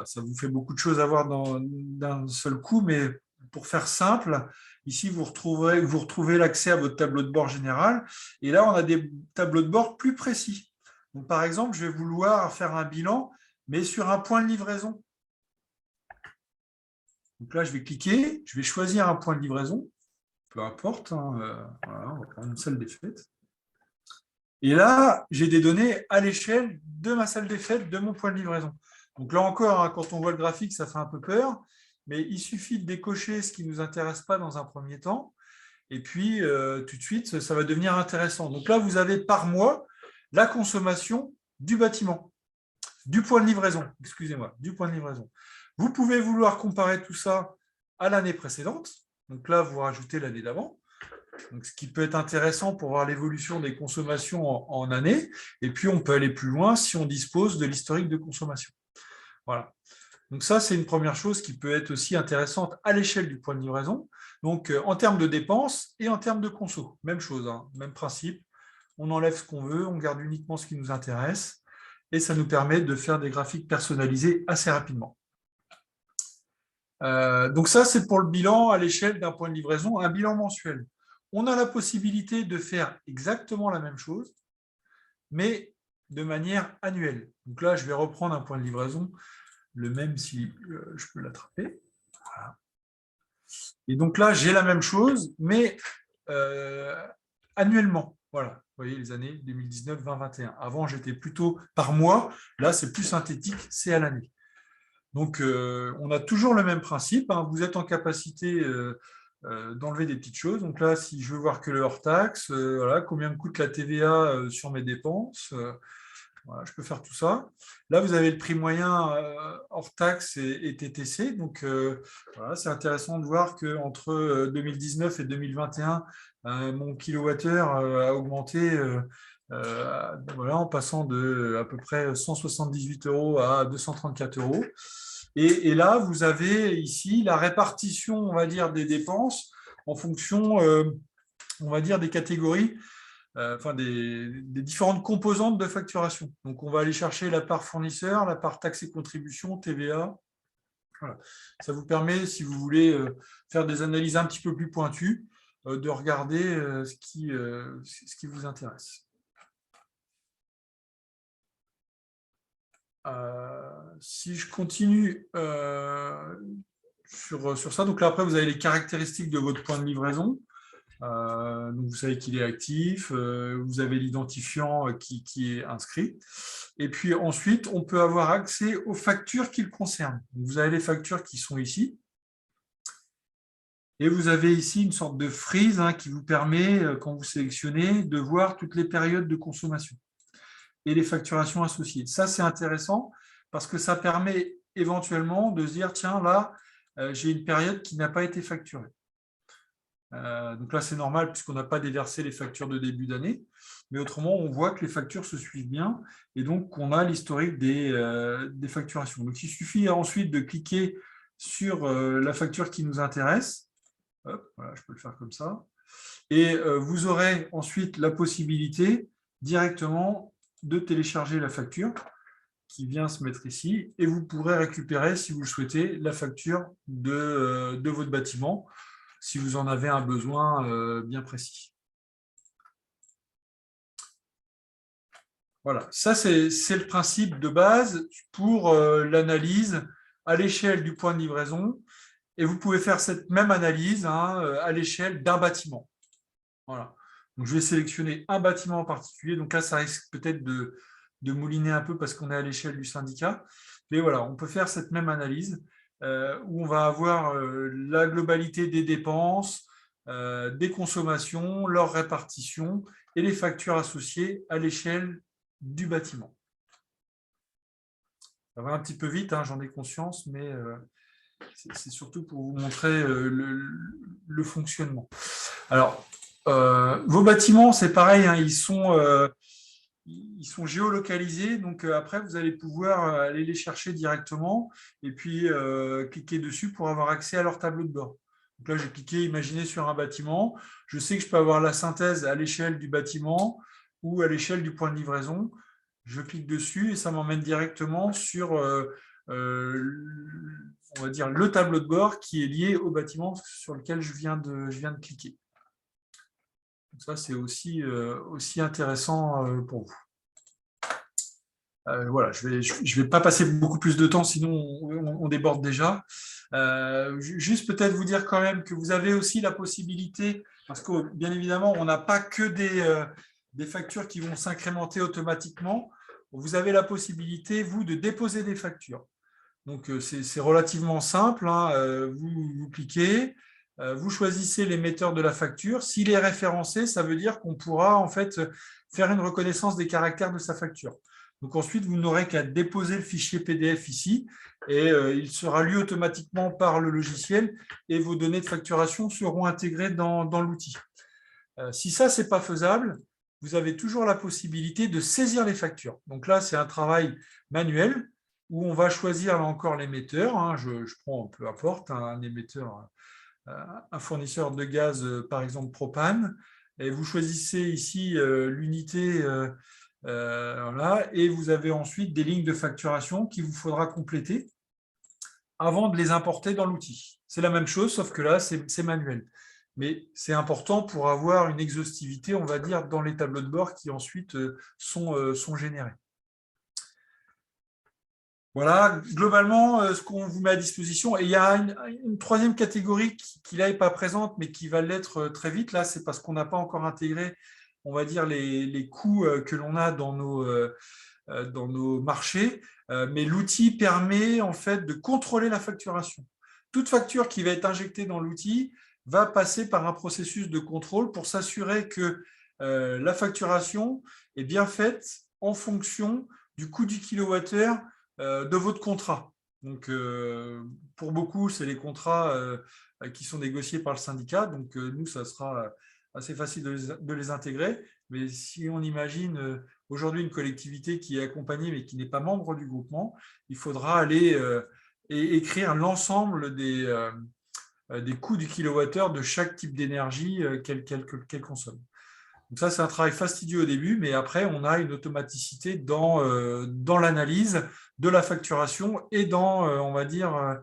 ça vous fait beaucoup de choses à voir d'un seul coup, mais pour faire simple, ici, vous retrouvez l'accès à votre tableau de bord général. Et là, on a des tableaux de bord plus précis. Donc, par exemple, je vais vouloir faire un bilan, mais sur un point de livraison. Donc là, je vais cliquer, je vais choisir un point de livraison, peu importe, hein, voilà, on va prendre une salle des fêtes. Et là, j'ai des données à l'échelle de ma salle des fêtes, de mon point de livraison. Donc là encore, hein, quand on voit le graphique, ça fait un peu peur, mais il suffit de décocher ce qui ne nous intéresse pas dans un premier temps, et puis tout de suite, ça va devenir intéressant. Donc là, vous avez par mois la consommation du bâtiment, du point de livraison, excusez-moi, du point de livraison. Vous pouvez vouloir comparer tout ça à l'année précédente, donc là, vous rajoutez l'année d'avant. Donc, ce qui peut être intéressant pour voir l'évolution des consommations en année. Et puis, on peut aller plus loin si on dispose de l'historique de consommation. Voilà. Donc ça, c'est une première chose qui peut être aussi intéressante à l'échelle du point de livraison. Donc, en termes de dépenses et en termes de conso. Même chose, hein, même principe. On enlève ce qu'on veut, on garde uniquement ce qui nous intéresse. Et ça nous permet de faire des graphiques personnalisés assez rapidement. Donc ça, c'est pour le bilan à l'échelle d'un point de livraison, un bilan mensuel. On a la possibilité de faire exactement la même chose, mais de manière annuelle. Donc là, je vais reprendre un point de livraison, le même si je peux l'attraper. Voilà. Et donc là, j'ai la même chose, mais annuellement. Voilà, vous voyez les années 2019, 20, 21. Avant, j'étais plutôt par mois. Là, c'est plus synthétique, c'est à l'année. Donc, on a toujours le même principe, hein. Vous êtes en capacité d'enlever des petites choses. Donc là, si je veux voir que le hors-taxe, voilà, combien me coûte la TVA sur mes dépenses, voilà, je peux faire tout ça. Là, vous avez le prix moyen hors-taxe et TTC. Donc, voilà, c'est intéressant de voir qu'entre 2019 et 2021, mon kilowattheure a augmenté voilà, en passant de à peu près 178 € à 234 €. Et là, vous avez ici la répartition, on va dire, des dépenses en fonction, on va dire, des catégories, enfin des différentes composantes de facturation. Donc, on va aller chercher la part fournisseur, la part taxes et contributions, TVA, Voilà. Ça vous permet, si vous voulez faire des analyses un petit peu plus pointues, de regarder ce qui vous intéresse. Si je continue sur ça, donc là après vous avez les caractéristiques de votre point de livraison. Donc vous savez qu'il est actif, vous avez l'identifiant qui est inscrit. Et puis ensuite, on peut avoir accès aux factures qui le concernent. Donc, vous avez les factures qui sont ici. Et vous avez ici une sorte de frise qui vous permet, quand vous sélectionnez, de voir toutes les périodes de consommation et les facturations associées. Ça, c'est intéressant parce que ça permet éventuellement de se dire, tiens, là, j'ai une période qui n'a pas été facturée. Donc là, c'est normal puisqu'on n'a pas déversé les factures de début d'année. Mais autrement, on voit que les factures se suivent bien et donc on a l'historique des facturations. Donc, il suffit ensuite de cliquer sur la facture qui nous intéresse. Hop, voilà, je peux le faire comme ça. Et vous aurez ensuite la possibilité directement de télécharger la facture qui vient se mettre ici et vous pourrez récupérer, si vous le souhaitez, la facture de votre bâtiment si vous en avez un besoin bien précis. Voilà, ça c'est le principe de base pour l'analyse à l'échelle du point de livraison. Et vous pouvez faire cette même analyse à l'échelle d'un bâtiment. Voilà. Donc, je vais sélectionner un bâtiment en particulier. Donc là, ça risque peut-être de mouliner un peu parce qu'on est à l'échelle du syndicat. Mais voilà, on peut faire cette même analyse où on va avoir la globalité des dépenses, des consommations, leur répartition et les factures associées à l'échelle du bâtiment. Ça va un petit peu vite, j'en ai conscience, mais c'est surtout pour vous montrer le fonctionnement. Alors, vos bâtiments, c'est pareil, ils sont géolocalisés, donc après, vous allez pouvoir aller les chercher directement et puis cliquer dessus pour avoir accès à leur tableau de bord. Donc là, j'ai cliqué, imaginez, sur un bâtiment. Je sais que je peux avoir la synthèse à l'échelle du bâtiment ou à l'échelle du point de livraison. Je clique dessus et ça m'emmène directement sur on va dire le tableau de bord qui est lié au bâtiment sur lequel je viens de cliquer. Donc ça, c'est aussi intéressant pour vous. Voilà, je vais pas passer beaucoup plus de temps, sinon on déborde déjà. Juste peut-être vous dire quand même que vous avez aussi la possibilité, parce que bien évidemment, on n'a pas que des factures qui vont s'incrémenter automatiquement. Vous avez la possibilité, vous, de déposer des factures. Donc, c'est relativement simple. Vous cliquez, vous choisissez l'émetteur de la facture. S'il est référencé, ça veut dire qu'on pourra en fait faire une reconnaissance des caractères de sa facture. Donc ensuite, vous n'aurez qu'à déposer le fichier PDF ici et il sera lu automatiquement par le logiciel et vos données de facturation seront intégrées dans l'outil. Si ça, ce n'est pas faisable, vous avez toujours la possibilité de saisir les factures. Donc là, c'est un travail manuel où on va choisir là encore l'émetteur. Je prends, peu importe, un émetteur, un fournisseur de gaz, par exemple propane, et vous choisissez ici l'unité, voilà, et vous avez ensuite des lignes de facturation qu'il vous faudra compléter avant de les importer dans l'outil. C'est la même chose, sauf que là, c'est manuel. Mais c'est important pour avoir une exhaustivité, on va dire, dans les tableaux de bord qui ensuite sont générés. Voilà, globalement, ce qu'on vous met à disposition. Et il y a une troisième catégorie qui là n'est pas présente, mais qui va l'être très vite. Là, c'est parce qu'on n'a pas encore intégré, on va dire, les coûts que l'on a dans nos marchés. Mais l'outil permet en fait de contrôler la facturation. Toute facture qui va être injectée dans l'outil va passer par un processus de contrôle pour s'assurer que la facturation est bien faite en fonction du coût du kilowattheure de votre contrat. Donc, pour beaucoup, c'est les contrats qui sont négociés par le syndicat. Donc, nous, ça sera assez facile de les intégrer. Mais si on imagine aujourd'hui une collectivité qui est accompagnée mais qui n'est pas membre du groupement, il faudra aller et écrire l'ensemble des coûts du kilowattheure de chaque type d'énergie qu'elle consomme. Donc ça, c'est un travail fastidieux au début, mais après, on a une automaticité dans l'analyse de la facturation et dans, on va dire,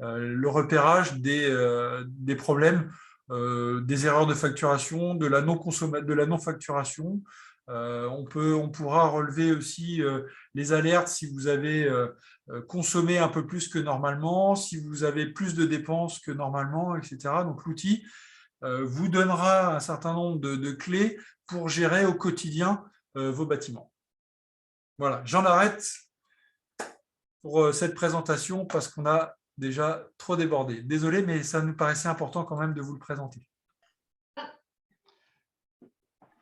le repérage des problèmes, des erreurs de facturation, de la non-facturation. On pourra relever aussi les alertes si vous avez consommé un peu plus que normalement, si vous avez plus de dépenses que normalement, etc. Donc l'outil vous donnera un certain nombre de clés pour gérer au quotidien vos bâtiments. Voilà, j'en arrête pour cette présentation parce qu'on a déjà trop débordé. Désolé, mais ça nous paraissait important quand même de vous le présenter.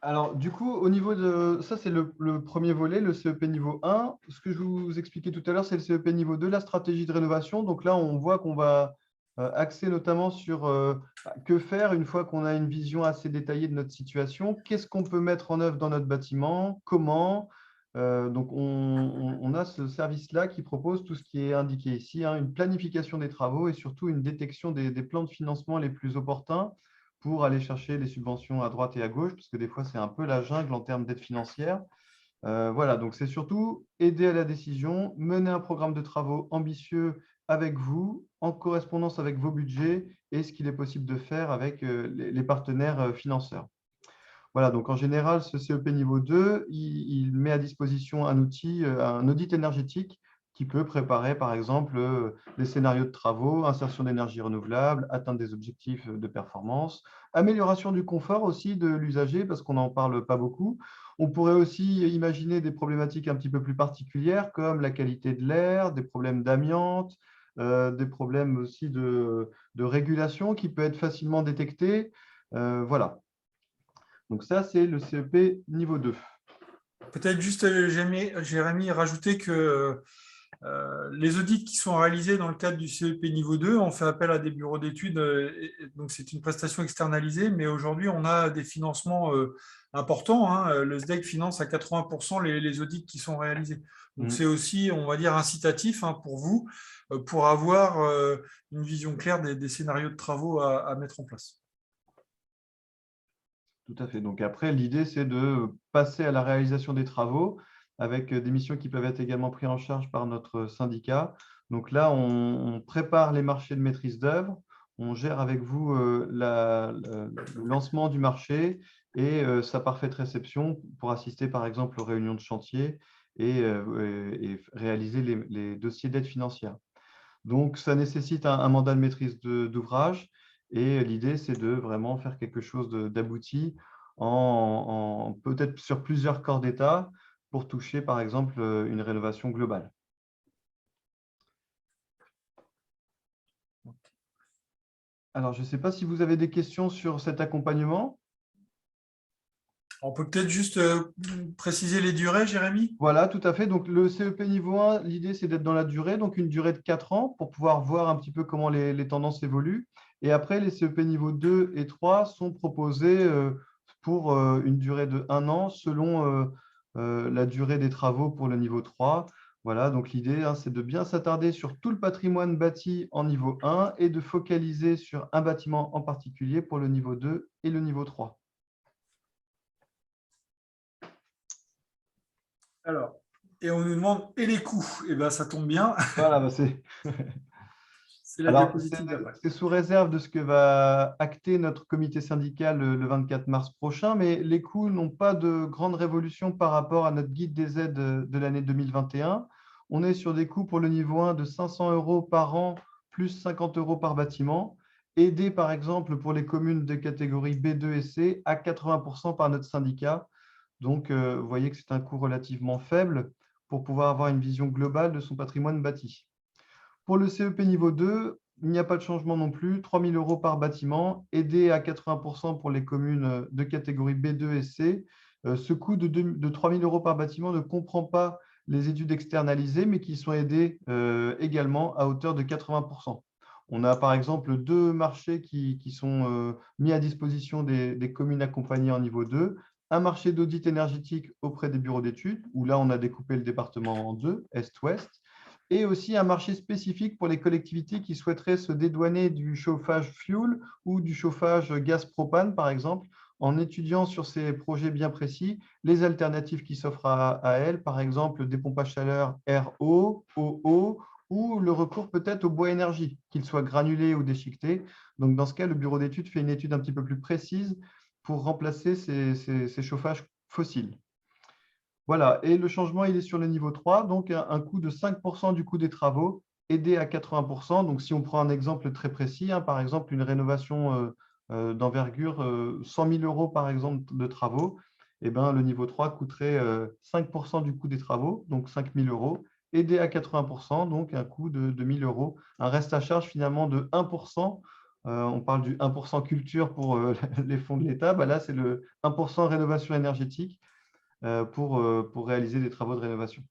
Alors, du coup, au niveau de… Ça, c'est le premier volet, le CEP niveau 1. Ce que je vous expliquais tout à l'heure, c'est le CEP niveau 2, la stratégie de rénovation. Donc là, on voit qu'on va axer notamment sur que faire une fois qu'on a une vision assez détaillée de notre situation. Qu'est-ce qu'on peut mettre en œuvre dans notre bâtiment? Comment? Donc, on a ce service-là qui propose tout ce qui est indiqué ici, hein, une planification des travaux et surtout une détection des plans de financement les plus opportuns pour aller chercher les subventions à droite et à gauche, parce que des fois, c'est un peu la jungle en termes d'aide financière. Voilà, donc c'est surtout aider à la décision, mener un programme de travaux ambitieux avec vous, en correspondance avec vos budgets et ce qu'il est possible de faire avec les partenaires financeurs. Voilà, donc en général, ce CEP niveau 2, il met à disposition un outil, un audit énergétique qui peut préparer, par exemple, des scénarios de travaux, insertion d'énergie renouvelable, atteinte des objectifs de performance, amélioration du confort aussi de l'usager, parce qu'on n'en parle pas beaucoup. On pourrait aussi imaginer des problématiques un petit peu plus particulières, comme la qualité de l'air, des problèmes d'amiante, des problèmes aussi de régulation qui peut être facilement détecté. Voilà. Donc ça, c'est le CEP niveau 2. Peut-être juste, Jérémy, rajouter que les audits qui sont réalisés dans le cadre du CEP niveau 2, on fait appel à des bureaux d'études, donc c'est une prestation externalisée, mais aujourd'hui, on a des financements importants, hein. Le SDEC finance à 80% les audits qui sont réalisés. Donc c'est aussi, on va dire, incitatif, hein, pour vous, pour avoir une vision claire des scénarios de travaux à mettre en place. Tout à fait. Donc après, l'idée, c'est de passer à la réalisation des travaux avec des missions qui peuvent être également prises en charge par notre syndicat. Donc là, on prépare les marchés de maîtrise d'œuvre, on gère avec vous le lancement du marché et sa parfaite réception pour assister par exemple aux réunions de chantier et réaliser les dossiers d'aide financière. Donc, ça nécessite un mandat de maîtrise d'ouvrage et l'idée, c'est de vraiment faire quelque chose d'abouti peut-être sur plusieurs corps d'État pour toucher, par exemple, une rénovation globale. Alors, je ne sais pas si vous avez des questions sur cet accompagnement. On peut peut-être juste préciser les durées, Jérémy? Voilà, tout à fait. Donc, le CEP niveau 1, l'idée, c'est d'être dans la durée, donc une durée de 4 ans pour pouvoir voir un petit peu comment les tendances évoluent. Et après, les CEP niveau 2 et 3 sont proposés pour une durée de 1 an selon la durée des travaux pour le niveau 3. Voilà, donc l'idée, hein, c'est de bien s'attarder sur tout le patrimoine bâti en niveau 1 et de focaliser sur un bâtiment en particulier pour le niveau 2 et le niveau 3. Alors, et on nous demande, et les coûts? Eh bien, ça tombe bien. Voilà, bah c'est… C'est la Alors, diapositive d'après. c'est sous réserve de ce que va acter notre comité syndical le 24 mars prochain, mais les coûts n'ont pas de grande révolution par rapport à notre guide des aides de l'année 2021. On est sur des coûts pour le niveau 1 de 500 € par an, plus 50 € par bâtiment, aidés par exemple pour les communes de catégorie B2 et C à 80% par notre syndicat. Donc, vous voyez que c'est un coût relativement faible pour pouvoir avoir une vision globale de son patrimoine bâti. Pour le CEP niveau 2, il n'y a pas de changement non plus, 3 000 € par bâtiment, aidé à 80% pour les communes de catégorie B2 et C. Ce coût de 3 000 € par bâtiment ne comprend pas les études externalisées, mais qui sont aidées également à hauteur de 80%. On a par exemple 2 marchés qui sont mis à disposition des communes accompagnées en niveau 2. Un marché d'audit énergétique auprès des bureaux d'études, où là, on a découpé le département en 2, Est-Ouest, et aussi un marché spécifique pour les collectivités qui souhaiteraient se dédouaner du chauffage fuel ou du chauffage gaz propane, par exemple, en étudiant sur ces projets bien précis les alternatives qui s'offrent à elles, par exemple des pompes à chaleur RO, OO ou le recours peut-être au bois énergie, qu'il soit granulé ou déchiqueté. Donc, dans ce cas, le bureau d'études fait une étude un petit peu plus précise pour remplacer ces chauffages fossiles. Voilà, et le changement, il est sur le niveau 3, donc un coût de 5% du coût des travaux, aidé à 80%. Donc, si on prend un exemple très précis, par exemple, une rénovation d'envergure, 100 000 euros par exemple de travaux, eh ben, le niveau 3 coûterait 5% du coût des travaux, donc 5 000 euros, aidé à 80%, donc un coût de 1 000 euros. Un reste à charge finalement de 1%. On parle du 1% culture pour les fonds de l'État. Là, c'est le 1% rénovation énergétique pour réaliser des travaux de rénovation.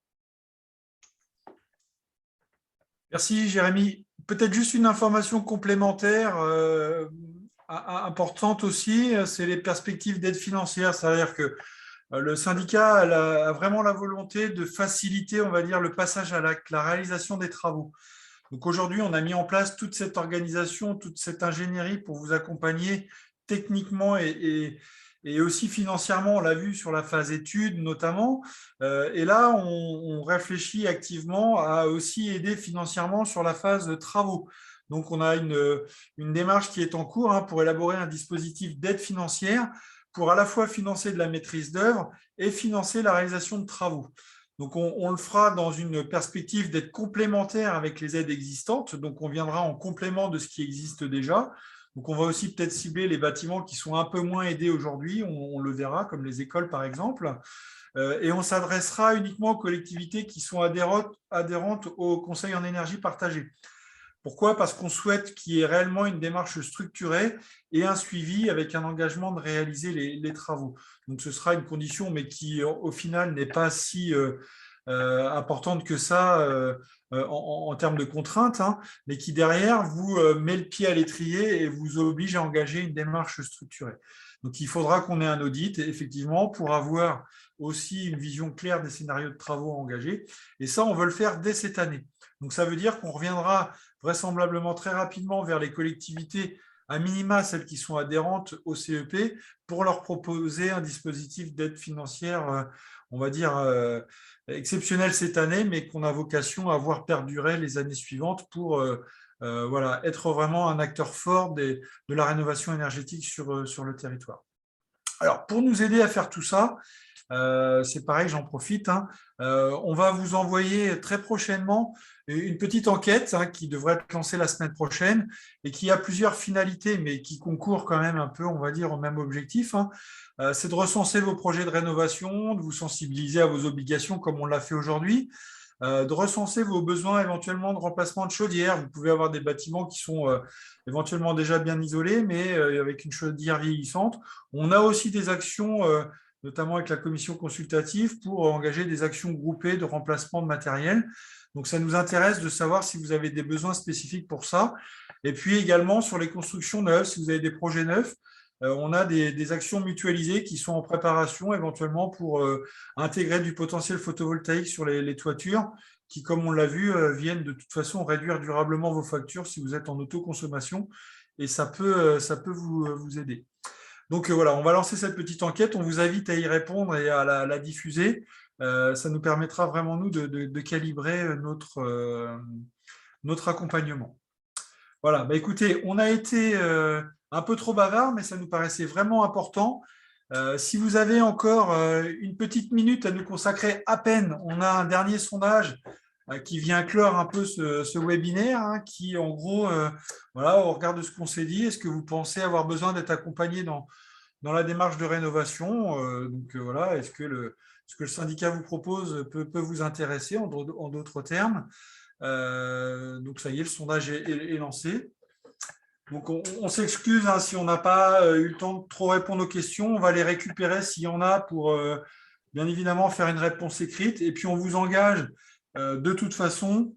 Merci Jérémy. Peut-être juste une information complémentaire importante aussi, c'est les perspectives d'aide financière. C'est-à-dire que le syndicat a vraiment la volonté de faciliter, on va dire, le passage à l'acte, la réalisation des travaux. Donc aujourd'hui, on a mis en place toute cette organisation, toute cette ingénierie pour vous accompagner techniquement et aussi financièrement. On l'a vu sur la phase études notamment. Et là, on réfléchit activement à aussi aider financièrement sur la phase travaux. Donc on a une démarche qui est en cours pour élaborer un dispositif d'aide financière pour à la fois financer de la maîtrise d'œuvre et financer la réalisation de travaux. Donc, on le fera dans une perspective d'être complémentaire avec les aides existantes. Donc, on viendra en complément de ce qui existe déjà. Donc, on va aussi peut-être cibler les bâtiments qui sont un peu moins aidés aujourd'hui. On le verra, comme les écoles, par exemple. Et on s'adressera uniquement aux collectivités qui sont adhérentes au Conseil en énergie partagée. Pourquoi? Parce qu'on souhaite qu'il y ait réellement une démarche structurée et un suivi avec un engagement de réaliser les travaux. Donc, ce sera une condition, mais qui, au final, n'est pas si importante que ça en termes de contraintes, mais qui, derrière, vous met le pied à l'étrier et vous oblige à engager une démarche structurée. Donc, il faudra qu'on ait un audit, effectivement, pour avoir aussi une vision claire des scénarios de travaux engagés. Et ça, on veut le faire dès cette année. Donc, ça veut dire qu'on reviendra vraisemblablement très rapidement vers les collectivités, à minima celles qui sont adhérentes au CEP, pour leur proposer un dispositif d'aide financière, on va dire, exceptionnel cette année, mais qu'on a vocation à voir perdurer les années suivantes pour voilà, être vraiment un acteur fort de la rénovation énergétique sur le territoire. Alors, pour nous aider à faire tout ça, c'est pareil, j'en profite. On va vous envoyer très prochainement une petite enquête qui devrait être lancée la semaine prochaine et qui a plusieurs finalités, mais qui concourent quand même un peu, on va dire, au même objectif. C'est de recenser vos projets de rénovation, de vous sensibiliser à vos obligations comme on l'a fait aujourd'hui, de recenser vos besoins éventuellement de remplacement de chaudière. Vous pouvez avoir des bâtiments qui sont éventuellement déjà bien isolés, mais avec une chaudière vieillissante. On a aussi des actions notamment avec la commission consultative, pour engager des actions groupées de remplacement de matériel. Donc, ça nous intéresse de savoir si vous avez des besoins spécifiques pour ça. Et puis également sur les constructions neuves, si vous avez des projets neufs, on a des actions mutualisées qui sont en préparation éventuellement pour intégrer du potentiel photovoltaïque sur les toitures qui, comme on l'a vu, viennent de toute façon réduire durablement vos factures si vous êtes en autoconsommation et ça peut vous aider. Donc voilà, on va lancer cette petite enquête. On vous invite à y répondre et à la diffuser. Ça nous permettra vraiment, nous, de calibrer notre accompagnement. Voilà, écoutez, on a été un peu trop bavard, mais ça nous paraissait vraiment important. Si vous avez encore une petite minute à nous consacrer à peine, on a un dernier sondage qui vient clore un peu ce webinaire, qui, en gros, voilà, au regard de ce qu'on s'est dit, est-ce que vous pensez avoir besoin d'être accompagné dans la démarche de rénovation? Voilà, est-ce que le syndicat vous propose peut vous intéresser, en d'autres termes? Donc, ça y est, le sondage est lancé. Donc, on s'excuse si on n'a pas eu le temps de trop répondre aux questions. On va les récupérer s'il y en a pour, bien évidemment, faire une réponse écrite. Et puis, on vous engage de toute façon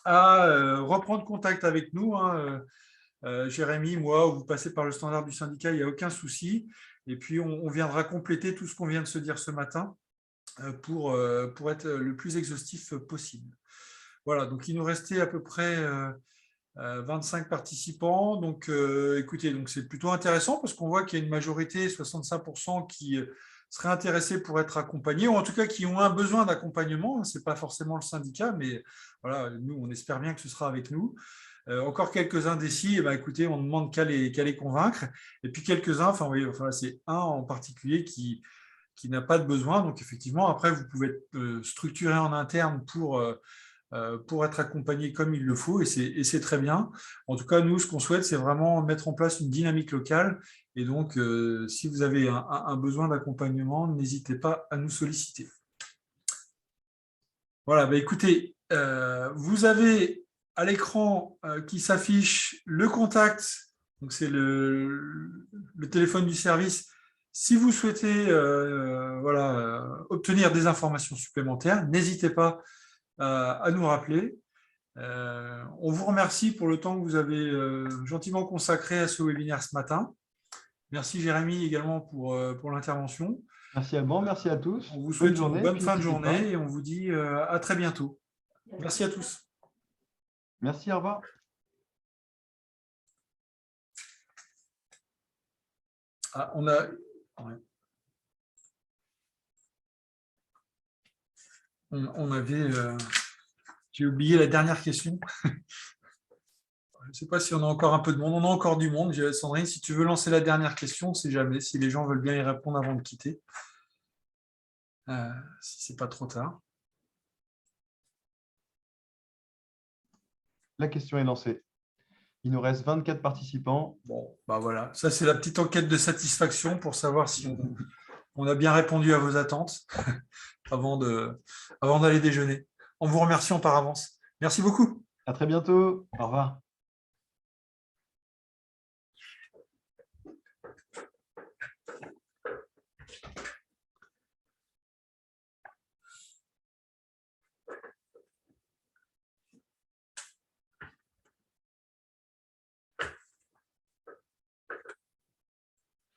à reprendre contact avec nous. Jérémy, moi, ou vous passez par le standard du syndicat, il n'y a aucun souci. Et puis, on viendra compléter tout ce qu'on vient de se dire ce matin pour être le plus exhaustif possible. Voilà, donc il nous restait à peu près 25 participants. Donc, écoutez, c'est plutôt intéressant parce qu'on voit qu'il y a une majorité, 65%, qui seraient intéressés pour être accompagnés, ou en tout cas qui ont un besoin d'accompagnement. Ce n'est pas forcément le syndicat, mais voilà, nous, on espère bien que ce sera avec nous. Encore quelques indécis, écoutez, on ne demande qu'à les convaincre. Et puis quelques-uns, c'est un en particulier qui n'a pas de besoin. Donc effectivement, après, vous pouvez être structuré en interne pour être accompagné comme il le faut, et c'est très bien. En tout cas, nous, ce qu'on souhaite, c'est vraiment mettre en place une dynamique locale. Et donc, si vous avez un besoin d'accompagnement, n'hésitez pas à nous solliciter. Voilà, écoutez, vous avez à l'écran qui s'affiche le contact, donc c'est le téléphone du service. Si vous souhaitez obtenir des informations supplémentaires, n'hésitez pas à nous rappeler. On vous remercie pour le temps que vous avez gentiment consacré à ce webinaire ce matin. Merci Jérémy également pour l'intervention. Merci Alban, merci à tous. On vous souhaite une bonne fin de journée pas. et on vous dit à très bientôt. Merci à tous. Merci, au revoir. On a... Ouais. On avait... J'ai oublié la dernière question. Je ne sais pas si on a encore un peu de monde. On a encore du monde. Sandrine, si tu veux lancer la dernière question, on ne sait jamais si les gens veulent bien y répondre avant de quitter. Si ce n'est pas trop tard. La question est lancée. Il nous reste 24 participants. Bon, voilà. Ça, c'est la petite enquête de satisfaction pour savoir si on a bien répondu à vos attentes avant d'aller déjeuner. En vous remerciant par avance. Merci beaucoup. À très bientôt. Au revoir.